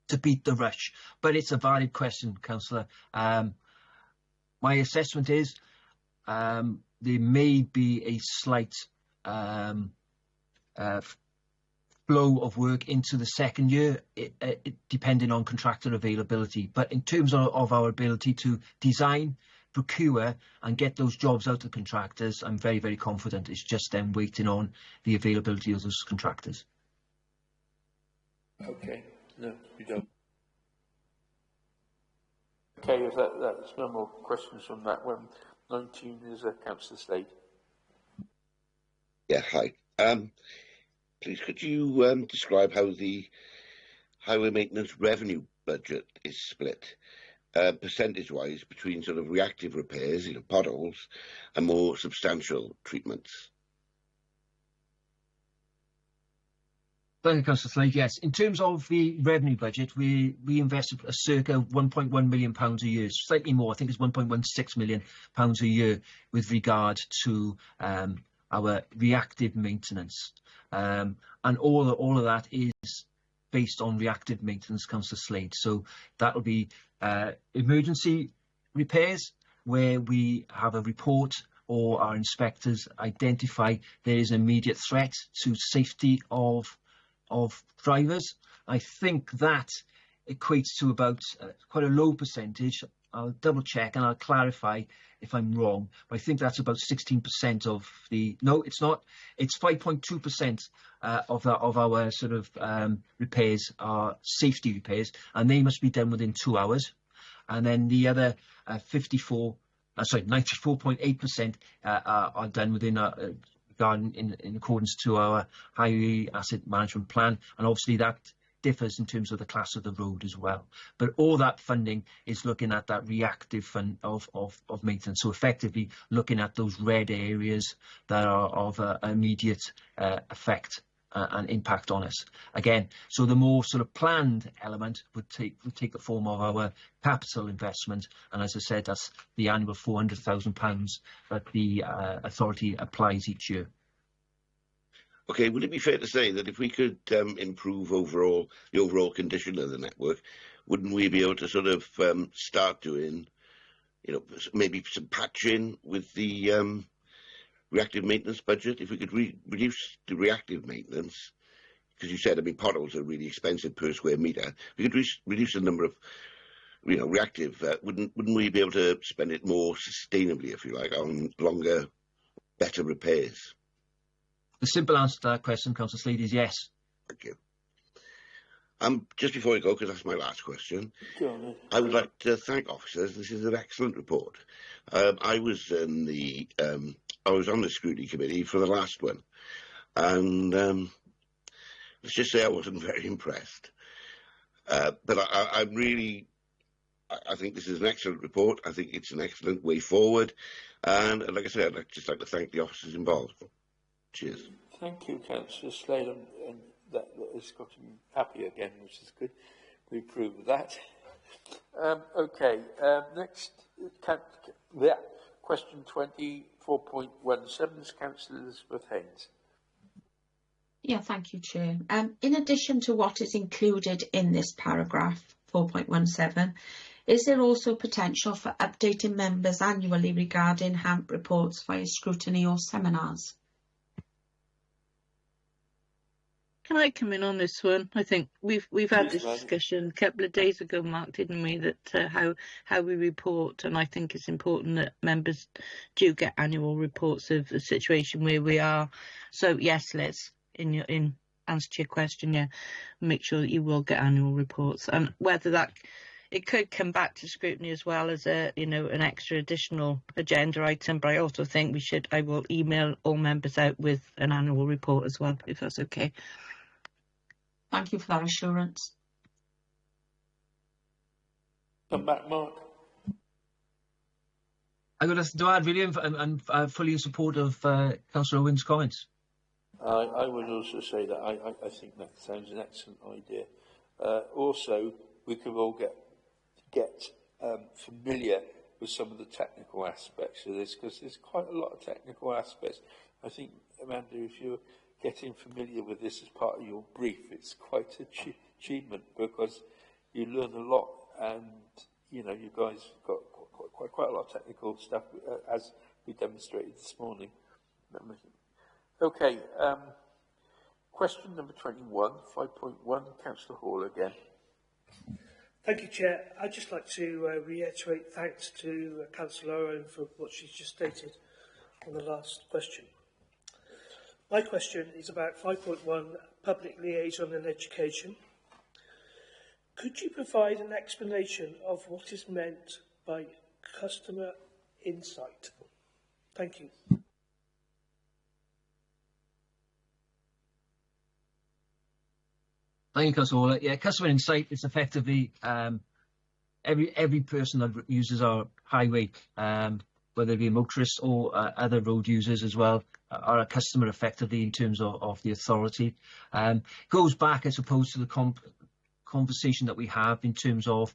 to beat the rush. But it's a valid question, Councillor. My assessment is there may be a slight flow of work into the second year, depending on contractor availability. But in terms of our ability to design, procure and get those jobs out to contractors, I'm very, very confident. It's just them waiting on the availability of those contractors. Okay, no, you don't. Okay, if that's no more questions on that one. 19 is Councillor Slade. Yeah, hi. Please, could you describe how the highway maintenance revenue budget is split, percentage-wise, between sort of reactive repairs, potholes, and more substantial treatments? Thank you, Councillor Slade. Yes, in terms of the revenue budget, we invest a circa £1.1 million a year, slightly more. I think it's £1.16 million a year with regard to our reactive maintenance, and all of that is based on reactive maintenance, Councillor Slade. So that will be emergency repairs where we have a report or our inspectors identify there is an immediate threat to safety of drivers. I think that equates to about quite a low percentage. I'll double check and I'll clarify if I'm wrong, but I think that's about 16% of the, no, it's not, it's 5.2% of our sort of repairs are safety repairs, and they must be done within 2 hours. And then the other 94.8% are done within in accordance to our highway asset management plan, and obviously that differs in terms of the class of the road as well. But all that funding is looking at that reactive fund of maintenance, so effectively looking at those red areas that are of immediate effect and impact on us. Again, so the more sort of planned element would take the form of our capital investment, and as I said, that's the annual £400,000 that the authority applies each year. Okay, would it be fair to say that if we could improve the overall condition of the network, wouldn't we be able to sort of start doing, maybe some patching with the reactive maintenance budget? If we could reduce the reactive maintenance, because you said, potholes are really expensive per square metre. If we could reduce the number of, reactive, wouldn't we be able to spend it more sustainably, if you like, on longer, better repairs? The simple answer to that question, Councillor Slade, is yes. Thank you. Just before I go, because that's my last question, I would like to thank officers. This is an excellent report. I was on the scrutiny committee for the last one, and let's just say I wasn't very impressed. But I think this is an excellent report. I think it's an excellent way forward, and like I said, I'd just like to thank the officers involved. Cheers. Thank you, Councillor Slade, and that has got him happy again, which is good. We approve of that. Okay, next, question 24.17 is Councillor Elizabeth Haynes. Yeah, thank you, Chair. In addition to what is included in this paragraph, 4.17, is there also potential for updating members annually regarding HAMP reports via scrutiny or seminars? Can I come in on this one? I think we've had this discussion a couple of days ago, Mark, didn't we? That how we report, and I think it's important that members do get annual reports of the situation where we are. So yes, let's in answer to your question, yeah, make sure that you will get annual reports, and whether that it could come back to scrutiny as well as an extra additional agenda item. But I also think I will email all members out with an annual report as well, if that's okay. Thank you for that assurance. Come back, Mark. I've got nothing to add, really, and fully in support of Councillor Owen's comments. I would also say that I think that sounds an excellent idea. Also, we could all get familiar with some of the technical aspects of this, because there's quite a lot of technical aspects. I think, Amanda, if you're getting familiar with this as part of your brief, it's quite an achievement, because you learn a lot, and you know, you guys got quite a lot of technical stuff, as we demonstrated this morning. Okay, question number 21, 5.1, Councillor Hall again. Thank you, Chair. I'd just like to reiterate thanks to Councillor Owen for what she's just stated on the last question. My question is about 5.1, Public Liaison and Education. Could you provide an explanation of what is meant by customer insight? Thank you. Thank you, Councillor Hall. Yeah, customer insight is effectively every person that uses our highway, whether it be motorists or other road users as well, are a customer effectively in terms of the authority. Goes back, I suppose, to the conversation that we have in terms of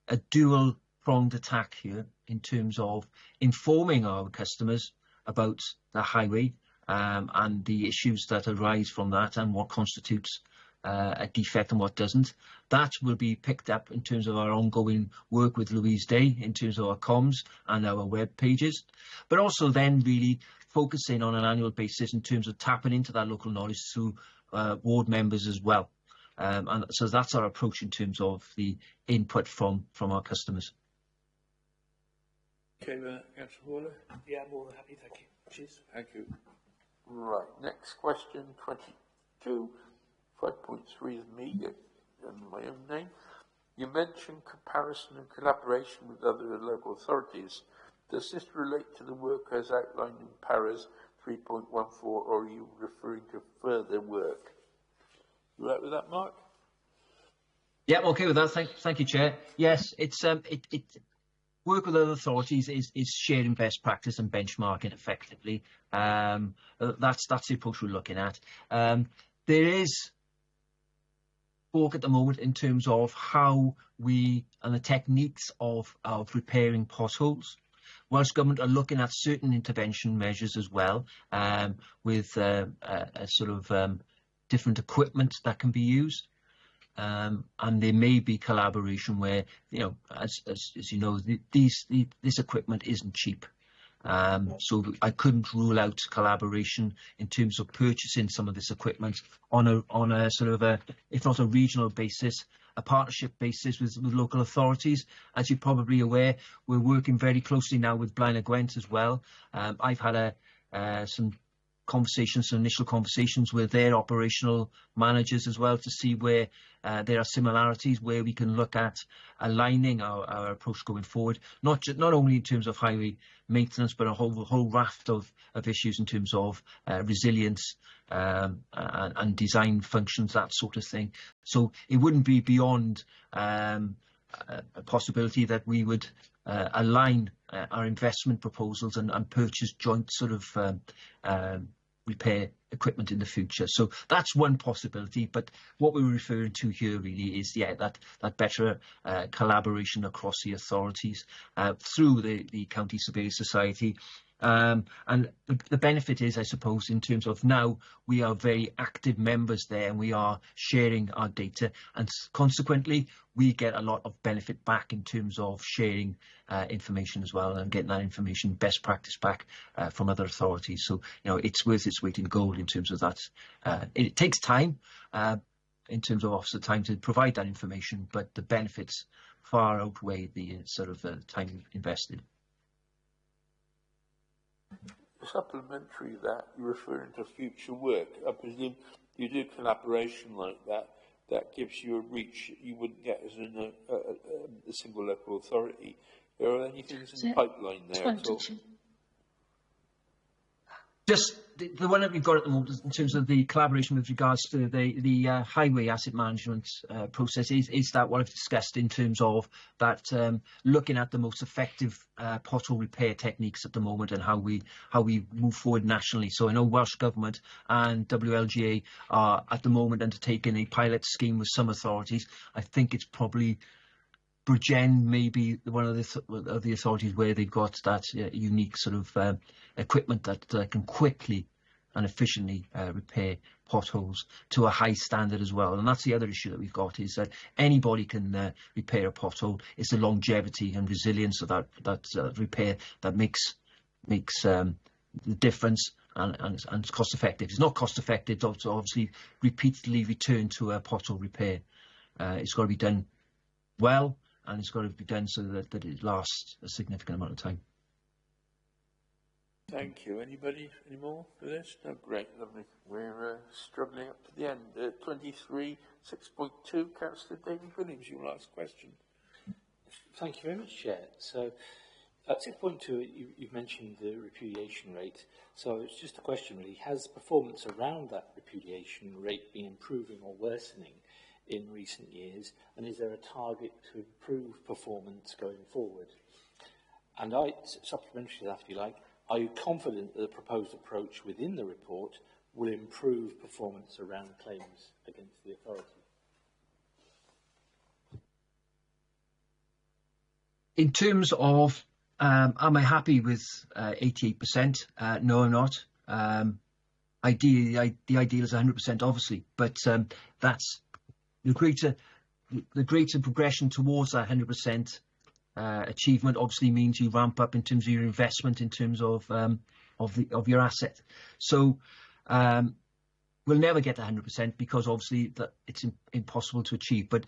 a dual-pronged attack here, in terms of informing our customers about the highway and the issues that arise from that, and what constitutes a defect and what doesn't. That will be picked up in terms of our ongoing work with Louise Day, in terms of our comms and our web pages, but also then really focusing on an annual basis in terms of tapping into that local knowledge through ward members as well. And so that's our approach in terms of the input from our customers. Okay, Councillor Haller. Yeah, I'm more than happy, thank you. Cheers. Thank you. Right, next question, 22, 5.3 is me, and my own name. You mentioned comparison and collaboration with other local authorities. Does this relate to the work as outlined in Paras 3.14, or are you referring to further work? You right with that, Mark? Yeah, I'm okay with that. Thank you, Chair. Yes, it's work with other authorities is sharing best practice and benchmarking effectively. That's the approach we're looking at. There is talk at the moment in terms of how we and the techniques of repairing potholes. Whilst government are looking at certain intervention measures as well, with a sort of different equipment that can be used, and there may be collaboration where, you know, as you know, this equipment isn't cheap. So I couldn't rule out collaboration in terms of purchasing some of this equipment on a sort of a, if not a regional basis, a partnership basis with local authorities. As you're probably aware, we're working very closely now with Blaen y Gwent as well. I've had some initial conversations with their operational managers as well, to see where there are similarities, where we can look at aligning our approach going forward, not only in terms of highway maintenance, but a whole raft of issues in terms of resilience and design functions, that sort of thing. So it wouldn't be beyond a possibility that we would align our investment proposals and purchase joint sort of repair equipment in the future. So that's one possibility, but what we're referring to here really is, yeah, that better collaboration across the authorities through the County Surveyors Society. And the benefit is, I suppose, in terms of now we are very active members there, and we are sharing our data, and consequently we get a lot of benefit back in terms of sharing information as well, and getting that information, best practice back from other authorities. So, you know, it's worth its weight in gold in terms of that. It takes time in terms of officer time to provide that information, but the benefits far outweigh the sort of time invested. Supplementary to that, you're referring to future work. I presume you do collaboration like that, that gives you a reach you wouldn't get as in a single local authority. Are there any things in the pipeline there at all? the one that we've got at the moment in terms of the collaboration with regards to the highway asset management process is that what I've discussed in terms of that looking at the most effective pothole repair techniques at the moment and how we move forward nationally. So I know Welsh Government and WLGA are at the moment undertaking a pilot scheme with some authorities. I think it's probably Bridgend maybe one of the authorities where they've got that unique sort of equipment that can quickly and efficiently repair potholes to a high standard as well. And that's the other issue that we've got, is that anybody can repair a pothole. It's the longevity and resilience of that repair that makes the difference, and it's cost effective. It's not cost effective to obviously repeatedly return to a pothole repair. It's got to be done well, and it's got to be done so that it lasts a significant amount of time. Thank you. Anybody, any more for this? No, great, lovely. We're struggling up to the end. 23, 6.2, Councillor David Williams, your last question. Thank you very much, Chair. So, at 6.2, you've mentioned the repudiation rate. So it's just a question really, has performance around that repudiation rate been improving or worsening in recent years, and is there a target to improve performance going forward? And supplementary to that, if you like, are you confident that the proposed approach within the report will improve performance around claims against the authority? In terms of, am I happy with 88%? No, I'm not. Ideally, the ideal is 100%, obviously, but that's the greater progression towards that 100% achievement. Obviously, means you ramp up in terms of your investment, in terms of your asset. So we'll never get to 100% because obviously that it's impossible to achieve. But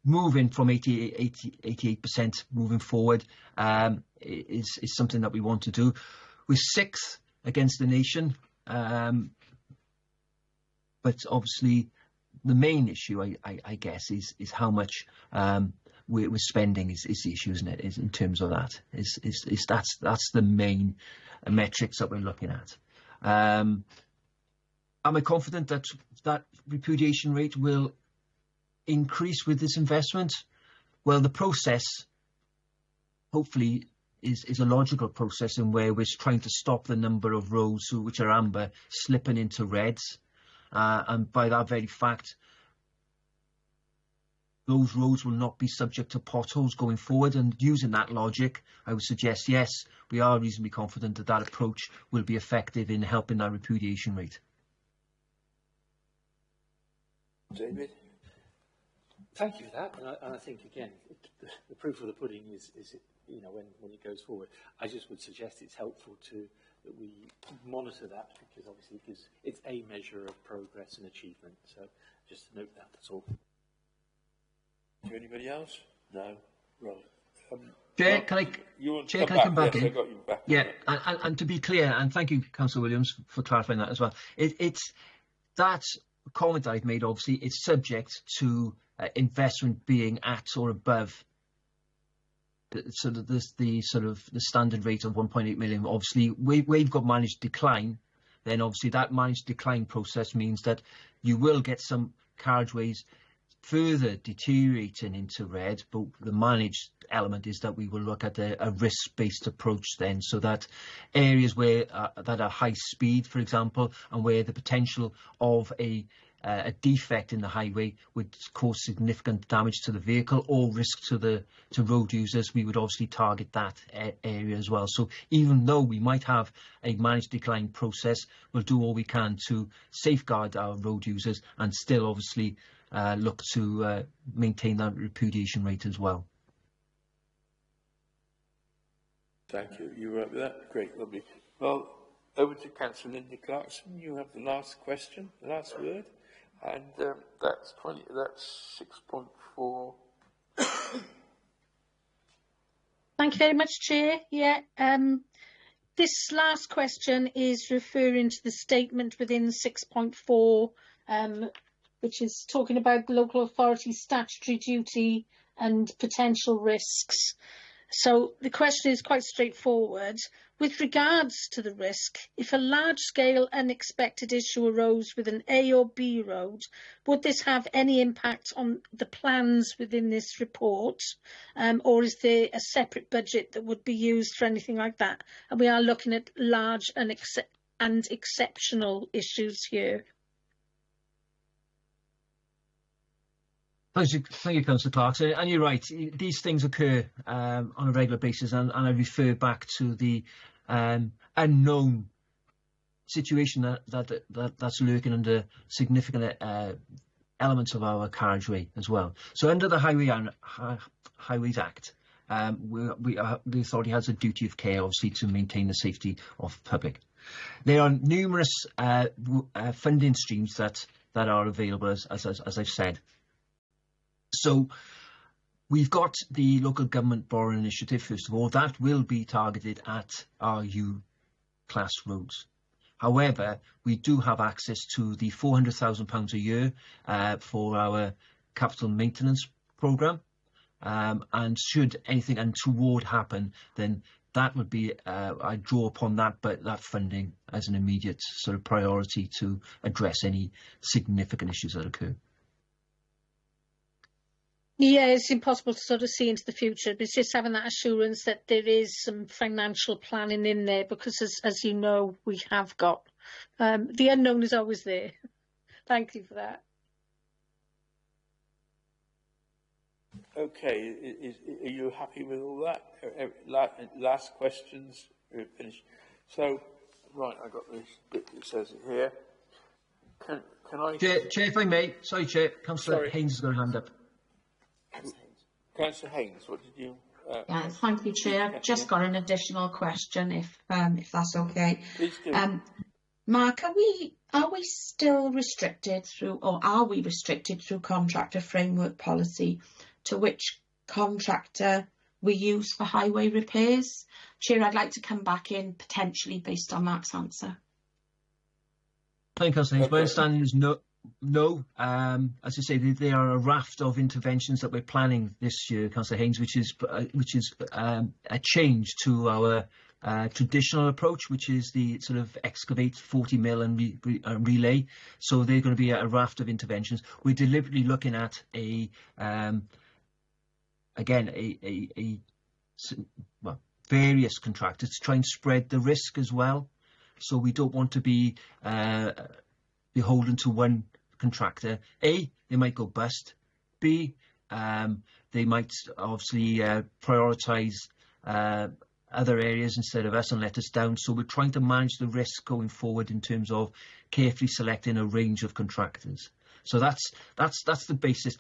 moving from 88% moving forward is something that we want to do. We're 6th against the nation, but obviously the main issue, I guess, is how much we're spending is the issue, isn't it? Is in terms of that that's the main metrics that we're looking at. Am I confident that that repudiation rate will increase with this investment? Well, the process hopefully is a logical process in where we're trying to stop the number of roads which are amber slipping into reds, and by that very fact those roads will not be subject to potholes going forward. And using that logic, I would suggest yes, we are reasonably confident that that approach will be effective in helping that repudiation rate. David? Thank you for that, and I think again the proof of the pudding is you know when it goes forward. I just would suggest it's helpful that we monitor that, because obviously it's a measure of progress and achievement. So just to note that, that's all. To anybody else? No. Right. Chair, can I come back in? Yes, I got you back. Yeah, and to be clear, and thank you, Councillor Williams, for clarifying that as well. It's that comment I've made. Obviously, it's subject to investment being at or above the standard rate of 1.8 million. Obviously, we've got managed decline. Then obviously that managed decline process means that you will get some carriageways further deteriorating into red, but the managed element is that we will look at a risk-based approach then, so that areas where that are high speed, for example, and where the potential of a defect in the highway would cause significant damage to the vehicle or risk to road users, we would obviously target that area as well. So even though we might have a managed decline process, we'll do all we can to safeguard our road users and still obviously look to maintain that repudiation rate as well. Thank you. You right with that? Great, lovely. Well, over to Councillor Linda Clarkson. You have the last question, the last word, and that's 6.4. Thank you very much, Chair. Yeah, this last question is referring to the statement within 6.4. Which is talking about the local authority's statutory duty and potential risks. So the question is quite straightforward. With regards to the risk, if a large-scale unexpected issue arose with an A or B road, would this have any impact on the plans within this report? Or is there a separate budget that would be used for anything like that? And we are looking at large and exceptional issues here. Thank you, Councillor Clark. And you're right, these things occur on a regular basis, and I refer back to the unknown situation that's lurking under significant elements of our carriageway as well. So under the Highways Act, the authority has a duty of care, obviously, to maintain the safety of the public. There are numerous funding streams that are available, as I've said. So we've got the local government borrowing initiative, first of all. That will be targeted at our U-class roads. However, we do have access to the £400,000 a year for our capital maintenance programme. And should anything untoward happen, then that would be, I draw upon that funding as an immediate sort of priority to address any significant issues that occur. Yeah, it's impossible to sort of see into the future, but it's just having that assurance that there is some financial planning in there, because as you know, we have got. The unknown is always there. Thank you for that. Okay, are you happy with all that? Last questions, finished. So, right, I got this bit that says it here. Can I... Chair, if I may, sorry, Chair, Councillor Haynes has got a hand up. Councillor Haynes, what did you... Yeah, thank you, Chair. I've just got an additional question, if that's okay. Please do. Mark, are we still restricted through, or are we restricted through contractor framework policy to which contractor we use for highway repairs? Chair, I'd like to come back in potentially based on Mark's answer. Thank you, Councillor Haynes. My understanding is no. As I say, there are a raft of interventions that we're planning this year, Councillor Haynes, which is a change to our traditional approach, which is the sort of excavate 40 mil and relay. So they're going to be a raft of interventions. We're deliberately looking at various contractors to try and spread the risk as well. So we don't want to be beholden to one contractor. A, they might go bust. B, they might obviously prioritise other areas instead of us and let us down. So we're trying to manage the risk going forward in terms of carefully selecting a range of contractors. So that's the basis.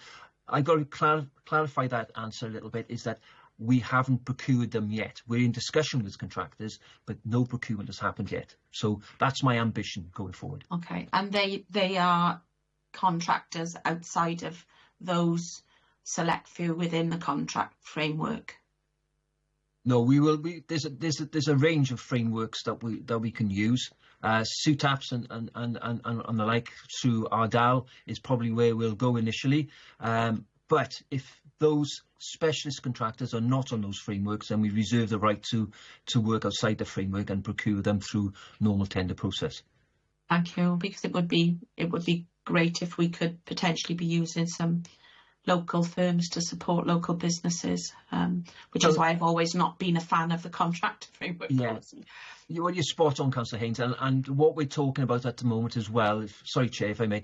I've got to clarify that answer a little bit, is that we haven't procured them yet. We're in discussion with contractors, but no procurement has happened yet. So that's my ambition going forward. Okay, and they are contractors outside of those select few within the contract framework? No, we will. There's a range of frameworks that we can use. SUTAPs and the like through Ardal is probably where we'll go initially. But if those specialist contractors are not on those frameworks, then we reserve the right to work outside the framework and procure them through normal tender process. Thank you, because it would be great if we could potentially be using some local firms to support local businesses, which is why I've always not been a fan of the contract framework policy. You're spot on, Councillor Haynes, and what we're talking about at the moment as well, sorry Chair, if I may,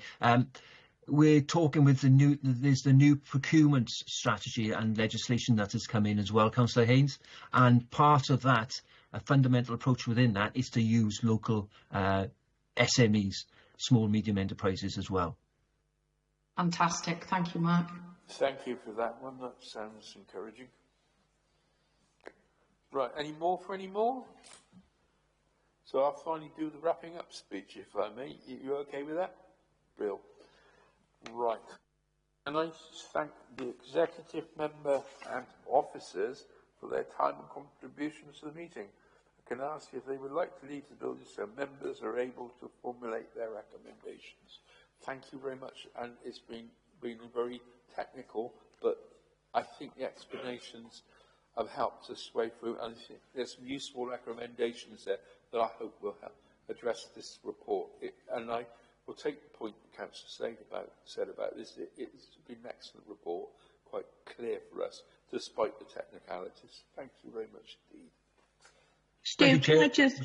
we're talking with there's the new procurement strategy and legislation that has come in as well, Councillor Haynes, and part of that, a fundamental approach within that, is to use local SMEs, small medium enterprises as well. Fantastic, thank you, Mark. Thank you for that one, that sounds encouraging. Right, any more? So I'll finally do the wrapping up speech, if I may. You okay with that? Bill. Right. And I thank the executive member and officers for their time and contributions to the meeting. I can ask if they would like to leave the building so members are able to formulate their recommendations. Thank you very much, and it's been very technical, but I think the explanations have helped us sway through, and there's some useful recommendations there that I hope will help address this report. And I will take the point the Councillor said about this. It's been an excellent report, quite clear for us, despite the technicalities. Thank you very much indeed. Stu,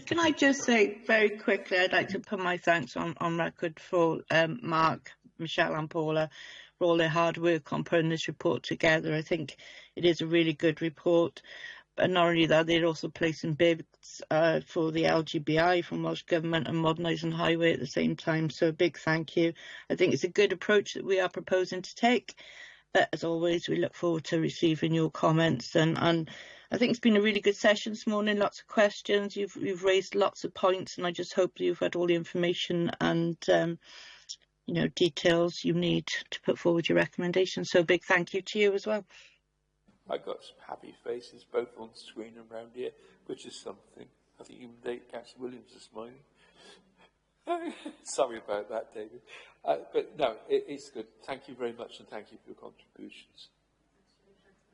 can I just say very quickly, I'd like to put my thanks on record for Mark, Michelle and Paula for all their hard work on putting this report together. I think it is a really good report. But not only that, they're also placing bids for the LGBI from Welsh Government and Modernising Highway at the same time. So a big thank you. I think it's a good approach that we are proposing to take. But as always, we look forward to receiving your comments. And I think it's been a really good session this morning. Lots of questions. You've raised lots of points, and I just hope that you've had all the information and details you need to put forward your recommendations. So a big thank you to you as well. I got some happy faces both on the screen and around here, which is something. I think even Councillor Williams is smiling. Sorry about that, David. But no, it's good. Thank you very much, and thank you for your contributions.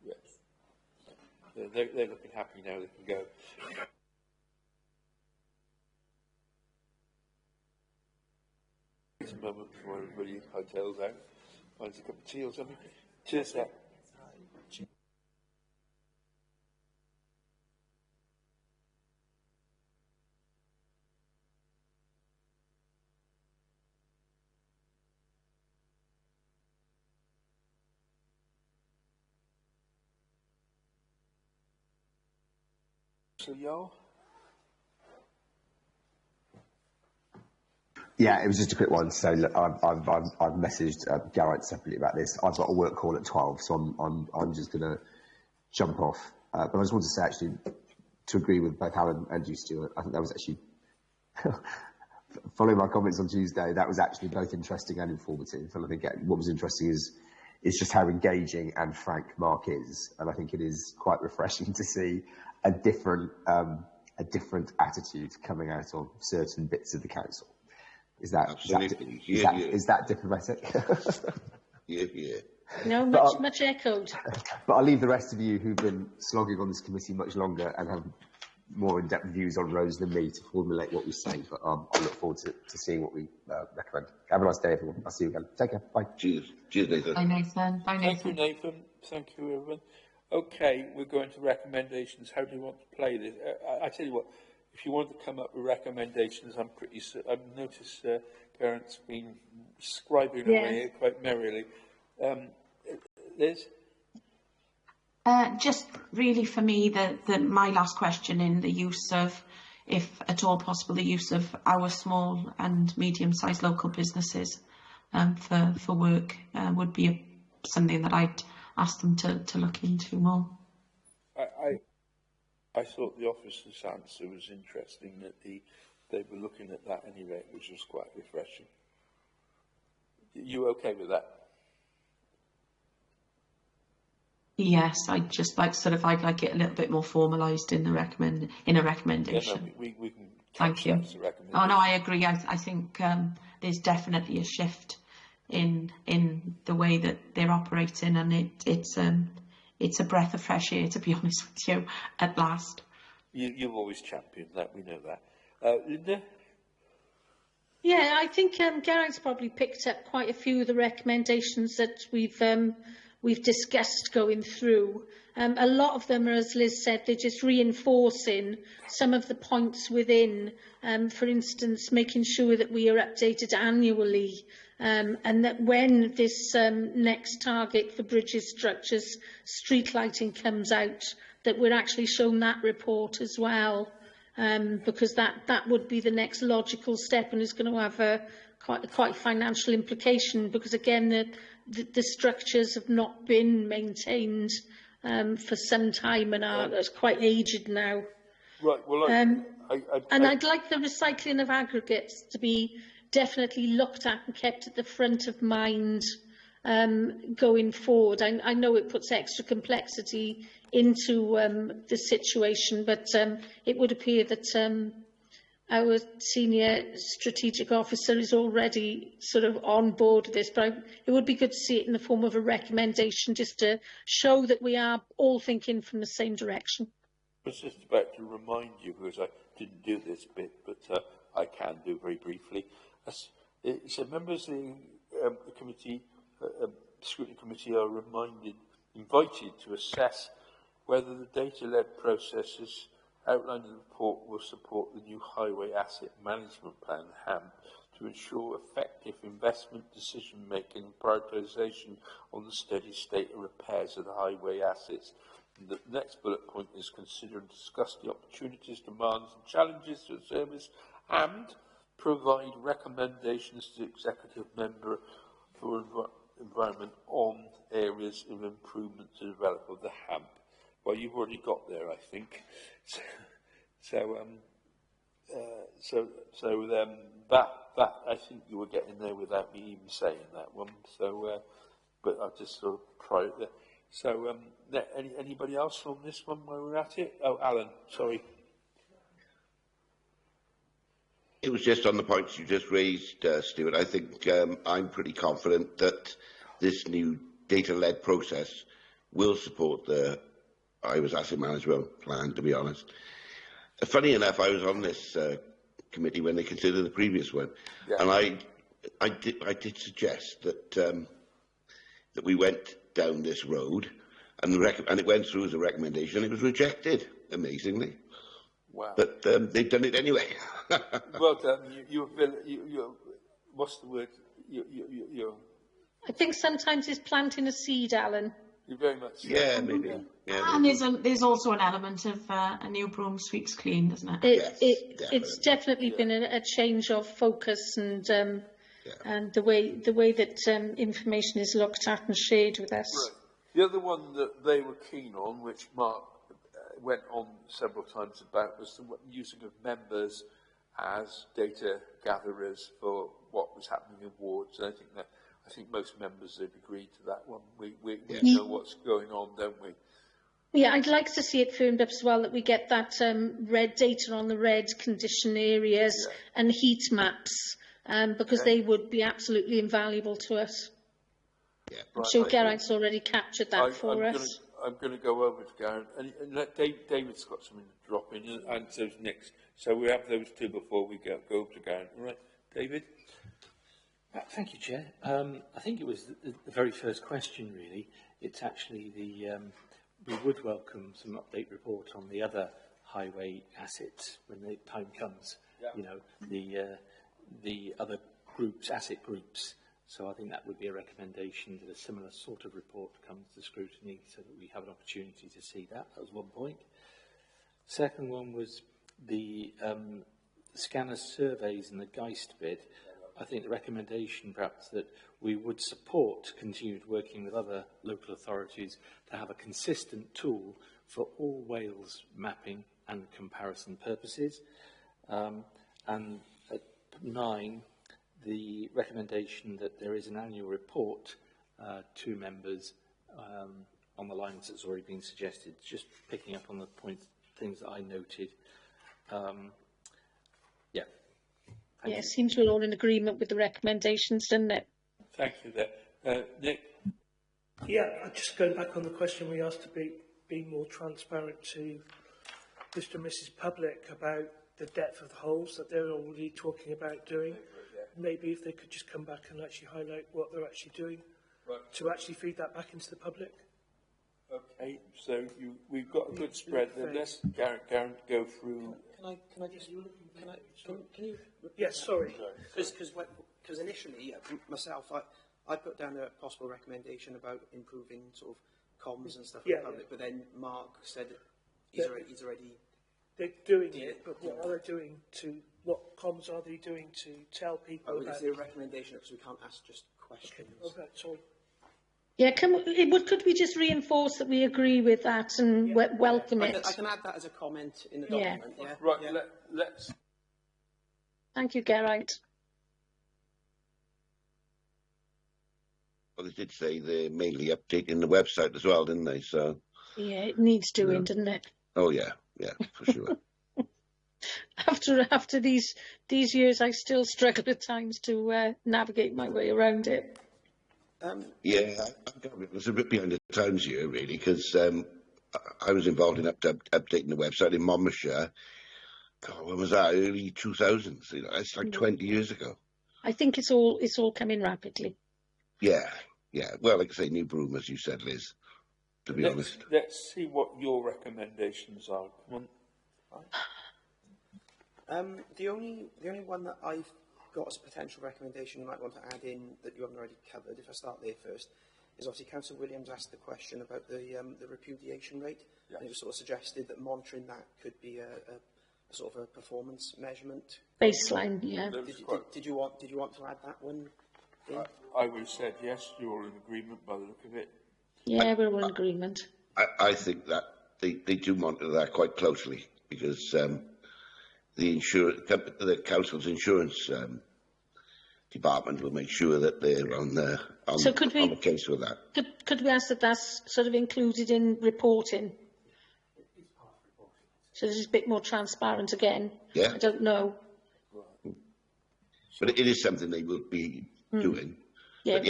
Yes. They're looking happy now. They can go. It's a moment before everybody hotels out, finds a cup of tea or something. Cheers, sir. Yeah, it was just a quick one. So look, I've messaged Garrett separately about this. I've got a work call at 12, so I'm just going to jump off. But I just wanted to say, actually, to agree with both Alan and you, Stuart, I think that was actually following my comments on Tuesday. That was actually both interesting and informative. And I think what was interesting is just how engaging and frank Mark is, and I think it is quite refreshing to see a different attitude coming out of certain bits of the council. Is that diplomatic? Yeah. No, much echoed. But I'll leave the rest of you who've been slogging on this committee much longer and have more in-depth views on roads than me to formulate what we say. But I look forward to seeing what we recommend. Have a nice day, everyone. I'll see you again. Take care. Bye. Cheers, Nathan. Bye, Nathan. Bye, Nathan. Thank you, Nathan. Thank you, everyone. Okay, we're going to recommendations. How do you want to play this? I tell you what, if you want to come up with recommendations, I've noticed parents been scribing away here quite merrily. Liz? Just really for me, my last question in the use of, if at all possible, the use of our small and medium-sized local businesses for work would be something that I'd ask them to look into more. I thought the officer's answer was interesting, that they were looking at that anyway, which was quite refreshing. You okay with that? Yes, I'd just like I'd like it a little bit more formalised in a recommendation. Yeah, no, we can. Thank you. Oh no, I agree. I think there's definitely a shift in the way that they're operating, and it's a breath of fresh air, to be honest with you, at last. You've always championed that, we know that. Linda? Yeah, I think Garrett's probably picked up quite a few of the recommendations that we've discussed going through. A lot of them are, as Liz said, they're just reinforcing some of the points within, for instance, making sure that we are updated annually, and that when this next target for bridges, structures, street lighting comes out, that we're actually shown that report as well, because that would be the next logical step, and is going to have a quite financial implication, because again the structures have not been maintained for some time and are quite aged now. Right. Well, and I'd like the recycling of aggregates to be definitely looked at and kept at the front of mind going forward. I know it puts extra complexity into the situation, but it would appear that our senior strategic officer is already sort of on board with this, but it would be good to see it in the form of a recommendation, just to show that we are all thinking from the same direction. I was just about to remind you, because I didn't do this bit, but I can do very briefly. So members of the committee, scrutiny committee, are invited to assess whether the data-led processes outlined in the report will support the new Highway Asset Management Plan, HAM, to ensure effective investment decision-making and prioritisation on the steady state of repairs of the highway assets. And the next bullet point is consider and discuss the opportunities, demands and challenges to the service and provide recommendations to the executive member for environment on areas of improvement to develop of the HAMP. Well, you've already got there, I think. That I think you were getting there without me even saying that one. So, but I'll just sort of try it there. So, anybody else on this one while we're at it? Oh, Alan, sorry. It was just on the points you just raised, Stuart. I think I'm pretty confident that this new data-led process will support the Highways Asset Management Plan, to be honest. Funny enough, I was on this committee when they considered the previous one, and I did suggest that that we went down this road, and it went through as a recommendation. It was rejected, amazingly. Wow! But they've done it anyway. Well done. You what's the word? I think sometimes it's planting a seed, Alan. You very much. Yeah, maybe. Yeah, and there's also an element of a new broom sweeps clean, isn't it? It's definitely been a change of focus and the way that information is looked at and shared with us. Right. The other one that they were keen on, which Mark went on several times about, was the using of members as data gatherers for what was happening in wards. And I think most members have agreed to that one. We know what's going on, don't we? Yeah, I'd like to see it firmed up as well, that we get that red data on the red condition areas and heat maps, because they would be absolutely invaluable to us. Yeah. I'm sure Geraint's already captured that for us. I'm going to go over to Geraint, and let David's got something to drop in, and so's Nick's. So we have those two before we go over to Geraint. All right, David? Thank you, Chair. I think it was the very first question, really. It's actually we would welcome some update report on the other highway assets when the time comes. Yeah. You know, the other groups, asset groups. So I think that would be a recommendation that a similar sort of report comes to scrutiny so that we have an opportunity to see that. That was one point. Second one was the scanner surveys and the Geist bid. I think the recommendation perhaps that we would support continued working with other local authorities to have a consistent tool for all Wales mapping and comparison purposes. And at 9, the recommendation that there is an annual report to members on the lines that's already been suggested, just picking up on the things that I noted. Yeah, it seems we're all in agreement with the recommendations, doesn't it? Thank you there. Nick? Yeah, just going back on the question we asked to be more transparent to Mr. and Mrs. Public about the depth of the holes that they're already talking about doing. Maybe if they could just come back and actually highlight what they're actually doing to actually feed that back into the public. Okay, so we've got a good spread there. Let's Geraint go through. Can you? Yes, sorry. Because initially, myself, I put down a possible recommendation about improving sort of comms and stuff for the public, but then Mark said he's already. They're doing it, but what are they doing what comms are they doing to tell people about? Is there a recommendation because we can't ask just questions? Okay, sorry. Yeah, could we just reinforce that we agree with that and welcome it? I can add that as a comment in the document. Yeah. Right. Yeah. Let's. Thank you, Geraint. Well, they did say they're mainly updating the website as well, didn't they? So. Yeah, it needs doing, doesn't it? Oh yeah, for sure. After these years, I still struggle at times to navigate my way around it. Yeah, I was a bit behind the times here, really, because I was involved in updating the website in Monmouthshire. God, when was that? Early 2000s. You know, it's like 20 years ago. I think it's all coming rapidly. Yeah. Well, like I say, new broom, as you said, Liz. To be honest. Let's see what your recommendations are. Come on. The only one that I've got as a potential recommendation you might want to add in that you haven't already covered, if I start there first, is obviously Councillor Williams asked the question about the repudiation rate. Yeah. And it was sort of suggested that monitoring that could be a sort of a performance measurement baseline. Yeah. Did you want to add that one in? I would have said yes. You're all in agreement by the look of it. Yeah, we're all in agreement. I think that they do monitor that quite closely because the council's insurance department will make sure that they're on the case with that. Could we ask that that's sort of included in reporting? So this is a bit more transparent again. Yeah. I don't know. But it is something they will be doing. Yeah. But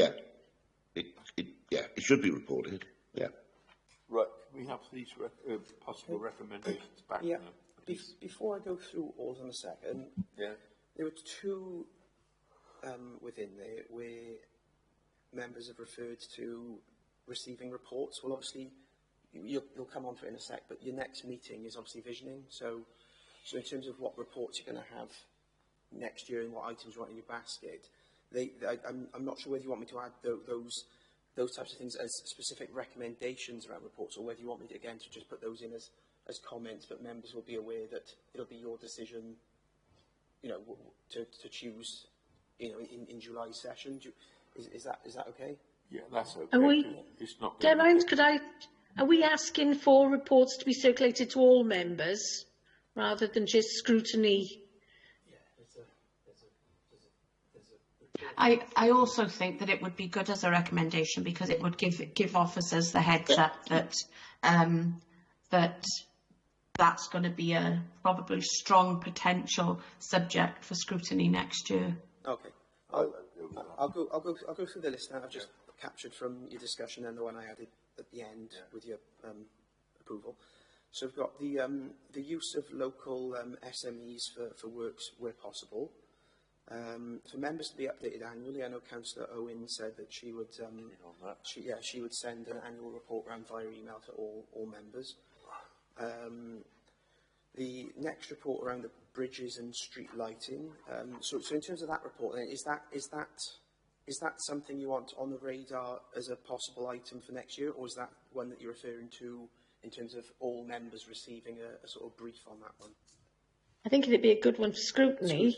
yeah, it should be reported. Yeah. Right. Can we have these possible recommendations back? Yeah. Before I go through all in a second, there were two within there where members have referred to receiving reports. Well, obviously, you'll come on to it in a sec, but your next meeting is obviously visioning. So in terms of what reports you're going to have next year and what items you want in your basket, I'm not sure whether you want me to add those types of things as specific recommendations around reports, or whether you want me to, again, to just put those in as comments, but members will be aware that it'll be your decision, to choose, in July's session. Is that okay? Yeah, that's okay. Are we, it's not Geraint, are we asking for reports to be circulated to all members rather than just scrutiny? I also think that it would be good as a recommendation because it would give officers the heads up that that's going to be a probably strong potential subject for scrutiny next year. Okay, I'll go through the list now. I've just captured from your discussion and the one I added at the end with your approval. So we've got the use of local SMEs for works where possible. For members to be updated annually, I know Councillor Owen said that she would she would send an annual report round via email to all members. The next report around the bridges and street lighting. So in terms of that report, then, is that something you want on the radar as a possible item for next year, or is that one that you're referring to in terms of all members receiving a sort of brief on that one? I think it'd be a good one for scrutiny.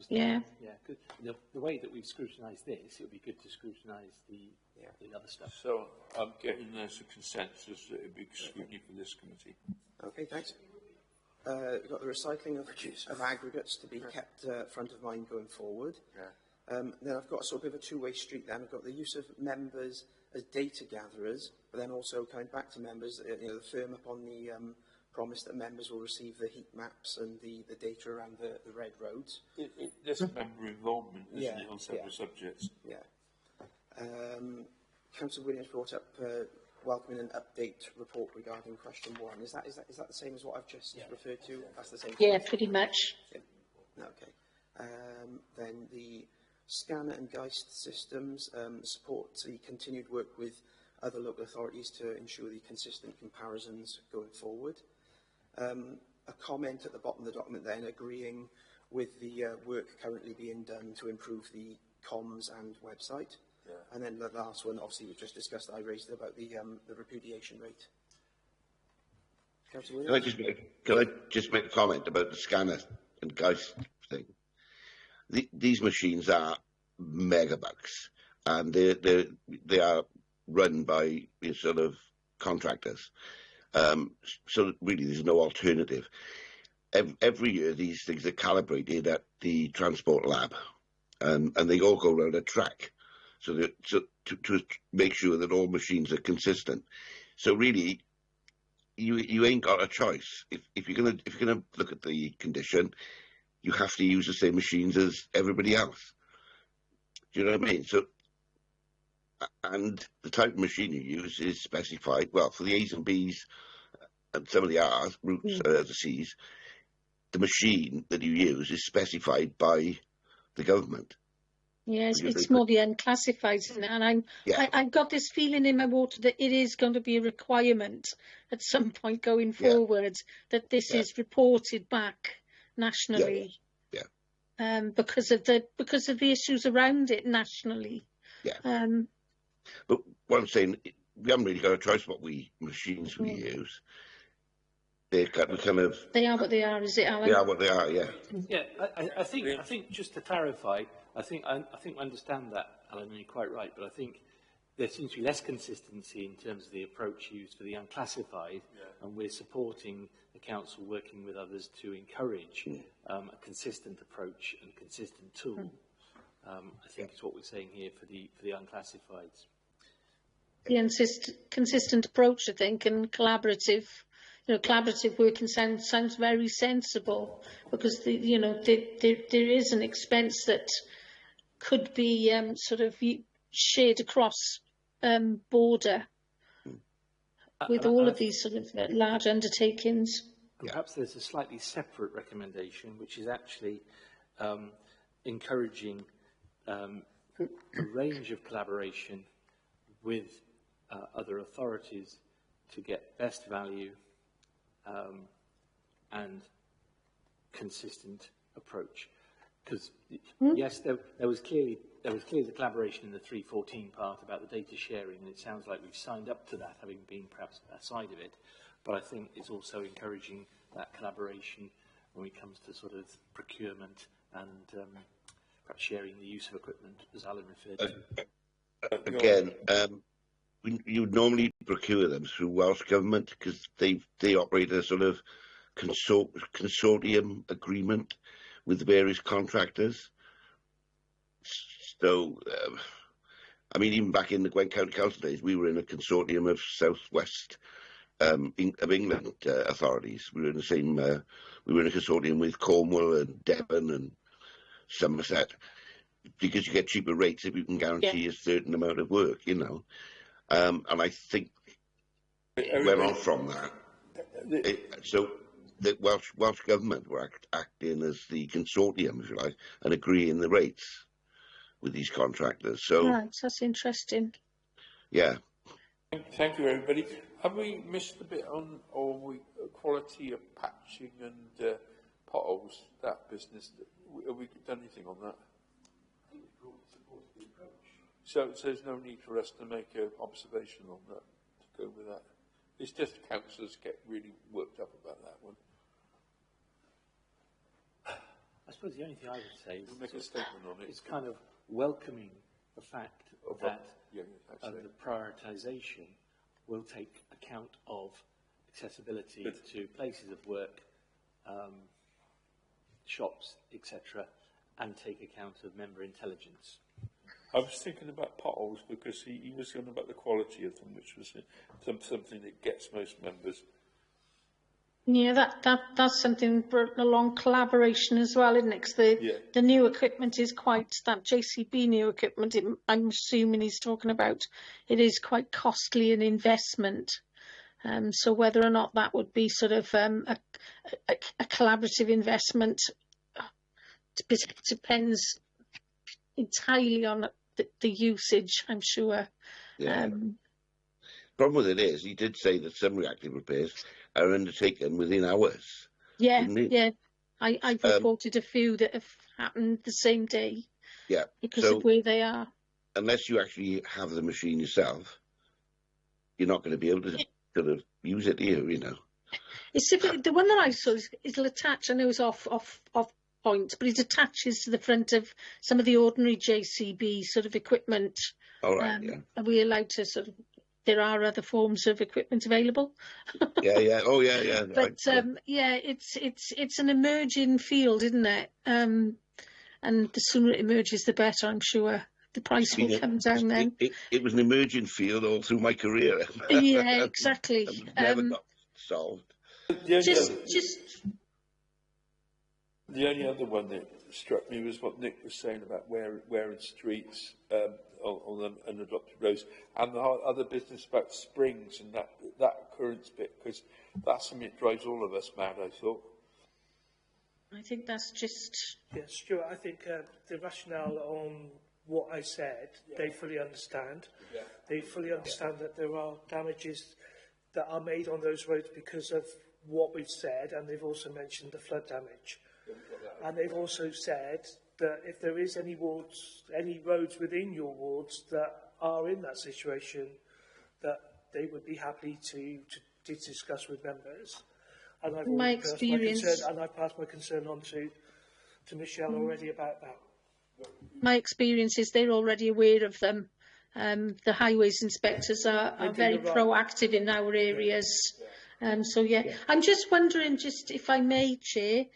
Yeah. Good. The way that we've scrutinised this, it would be good to scrutinise the other stuff. So I'm getting there's a consensus that it would be scrutiny for this committee. Okay, thanks. We've got the recycling of aggregates to be kept front of mind going forward. Then I've got sort of a two-way street then. I've got the use of members as data gatherers, but then also coming back to members, the firm up on the promise that members will receive the heat maps and the data around the red roads. There's member involvement, isn't it, on several subjects? Yeah. Councillor Williams brought up welcoming an update report regarding question 1. Is that the same as what I've just referred to? That's the same. Yeah, pretty much. Yeah. Okay. Then the scanner and Geist systems support the continued work with other local authorities to ensure the consistent comparisons going forward. A comment at the bottom of the document then agreeing with the work currently being done to improve the comms and website. Yeah. And then the last one, obviously, we've just discussed, I raised about the repudiation rate. Can I just make a comment about the scanner and Geist thing? These machines are megabucks, and they are run by sort of contractors. So really, there's no alternative. Every year, these things are calibrated at the transport lab, and they all go around a track. So to make sure that all machines are consistent. So really, you ain't got a choice. If you're gonna look at the condition, you have to use the same machines as everybody else. Do you know what I mean? So, and the type of machine you use is specified. Well, for the A's and B's and some of the R's, routes, the C's, the machine that you use is specified by the government. Yes, it's more the unclassified, isn't it? And I've got this feeling in my water that it is going to be a requirement at some point going forward that this is reported back nationally. Because of the issues around it nationally. But what I'm saying, we haven't really got a choice what machines we use. They're kind of. They are what they are, is it, Alan? They are what they are, yeah. Yeah, I think just to clarify, I think I understand that, Alan, and you're quite right, but I think there seems to be less consistency in terms of the approach used for the unclassified, and we're supporting the council working with others to encourage a consistent approach and consistent tool. I think is what we're saying here for the unclassifieds. The consistent approach, I think, and collaborative. Collaborative working sounds very sensible, because there is an expense that could be sort of shared across border with all of these sort of large undertakings. Perhaps there's a slightly separate recommendation, which is actually encouraging a range of collaboration with other authorities to get best value and consistent approach. Because yes, there was clearly the collaboration in the 314 part about the data sharing, and it sounds like we've signed up to that, having been perhaps aside of it. But I think it's also encouraging that collaboration when it comes to sort of procurement and perhaps sharing the use of equipment, as Alan referred to. Again, you would normally procure them through Welsh Government, because they operate a sort of consortium agreement with various contractors. So, I mean, even back in the Gwent County Council days, we were in a consortium of Southwest of England authorities. We were in the same. We were in a consortium with Cornwall and Devon and Somerset, because you get cheaper rates if you can guarantee a certain amount of work, And I think it went on from that. So the Welsh Government were acting as the consortium, if you like, and agreeing the rates with these contractors. So that's interesting. Yeah. Thank you, everybody. Have we missed a bit on quality of patching and potholes, that business? Have we done anything on that? So there's no need for us to make an observation on that, to go with that. It's just councillors get really worked up about that one. I suppose the only thing I would say is make a statement on it. It's kind of welcoming the fact that the prioritisation will take account of accessibility to places of work, shops, etc., and take account of member intelligence. I was thinking about potholes because he was talking about the quality of them, which was something that gets most members. Yeah, that's something along collaboration as well, isn't it? 'Cause the new equipment is quite, that JCB new equipment, I'm assuming he's talking about, it is quite costly an investment. So whether or not that would be sort of a collaborative investment depends entirely on the usage, I'm sure. Yeah. Problem with it is, he did say that some reactive repairs are undertaken within hours. Yeah, yeah. I've reported a few that have happened the same day. Yeah. Because of where they are. Unless you actually have the machine yourself, you're not going to be able to sort of use it here, It's the one that I saw it'll attach. I know it's off point, but it attaches to the front of some of the ordinary JCB sort of equipment. All right, Are we allowed to sort of? There are other forms of equipment available. Yeah. Oh, yeah. But it's an emerging field, isn't it? And the sooner it emerges, the better. I'm sure the price will come down then. It was an emerging field all through my career. Yeah, exactly. Never got solved. The only other one that struck me was what Nick was saying about wearing streets on the unadopted roads, and the other business about springs and that occurrence bit, because that's something that drives all of us mad, I thought. I think that's just... Yeah, Stuart, I think the rationale on what I said, they fully understand. Yeah. They fully understand that there are damages that are made on those roads because of what we've said, and they've also mentioned the flood damage. And they've also said that if there is any wards, any roads within your wards that are in that situation, that they would be happy to discuss with members. And I've passed my concern on to Michelle already about that. My experience is they're already aware of them. The highways inspectors are very proactive in our areas. So yeah, I'm just wondering, just if I may, Chair,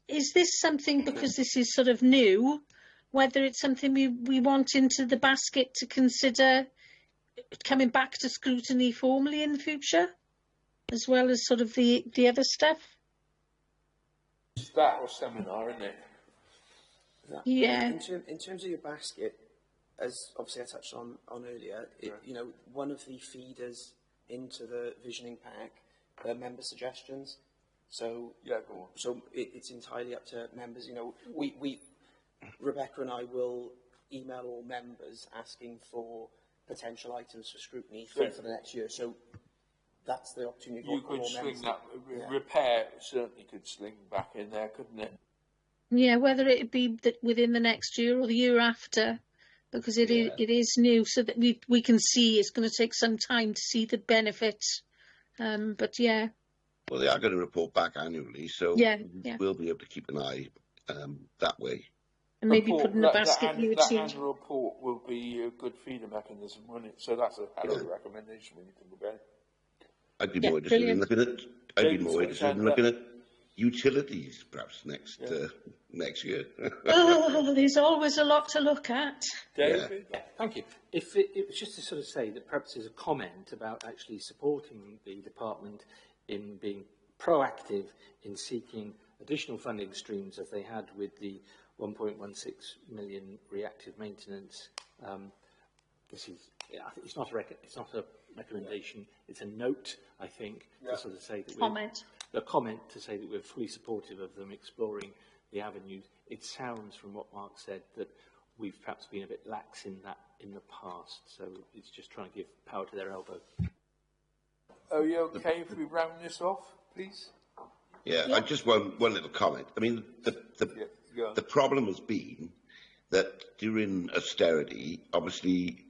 is this something, because this is sort of new, whether it's something we want into the basket to consider coming back to scrutiny formally in the future, as well as sort of the other stuff? It's that or seminar, isn't it? Yeah. In terms of your basket, as obviously I touched on earlier, you know, one of the feeders into the visioning pack are member suggestions. So yeah, go on. So it's entirely up to members. You know, Rebecca and I will email all members asking for potential items for scrutiny for the next year. So that's the opportunity. You could sling that. Repair certainly could sling back in there, couldn't it? Yeah, whether it be within the next year or the year after, because it is new, so that we can see. It's going to take some time to see the benefits. But yeah. Well, they are going to report back annually, so we'll be able to keep an eye that way. And maybe put in the basket you would see. That annual report will be a good feeder mechanism, won't it? So that's a hell of a recommendation when you think about it. I'd be more interested in looking at. I'd be more interested in looking at utilities, perhaps next year. Oh, there's always a lot to look at. David? Yeah, thank you. If it was just to sort of say that perhaps there's a comment about actually supporting the department in being proactive in seeking additional funding streams as they had with the 1.16 million reactive maintenance. This is, it's not a recommendation, it's a note, I think, to sort of say that a comment to say that we're fully supportive of them exploring the avenues. It sounds from what Mark said that we've perhaps been a bit lax in that in the past, so it's just trying to give power to their elbow. Are you okay if we round this off, please? Yeah, I just one little comment. I mean, the problem has been that during austerity, obviously,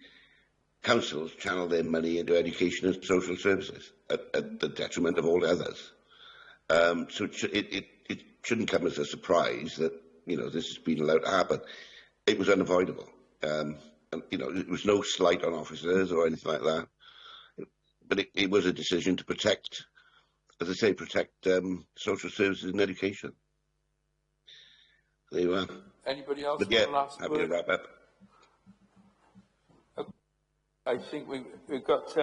councils channel their money into education and social services at the detriment of all others. So it shouldn't come as a surprise that, you know, this has been allowed to happen. It was unavoidable. And, you know, it was no slight on officers or anything like that. But it was a decision to protect, as I say, protect social services and education. There you are. Anybody else? But yeah, happy to wrap up. I think we've got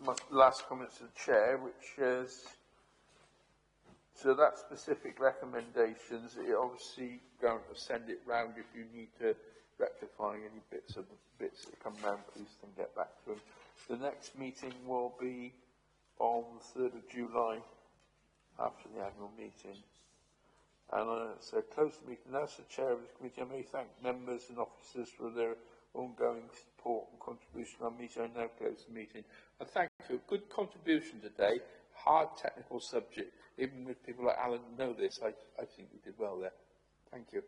my last comments to the chair, which is so that specific recommendations. It obviously going to send it round if you need to rectify any bits that come round. Please then get back to them. The next meeting will be on the 3rd of July after the annual meeting. And so close the meeting. As the chair of the committee, I may thank members and officers for their ongoing support and contribution on meeting. I now close the meeting. And thank you. Good contribution today. Hard technical subject. Even with people like Alan know this, I think we did well there. Thank you.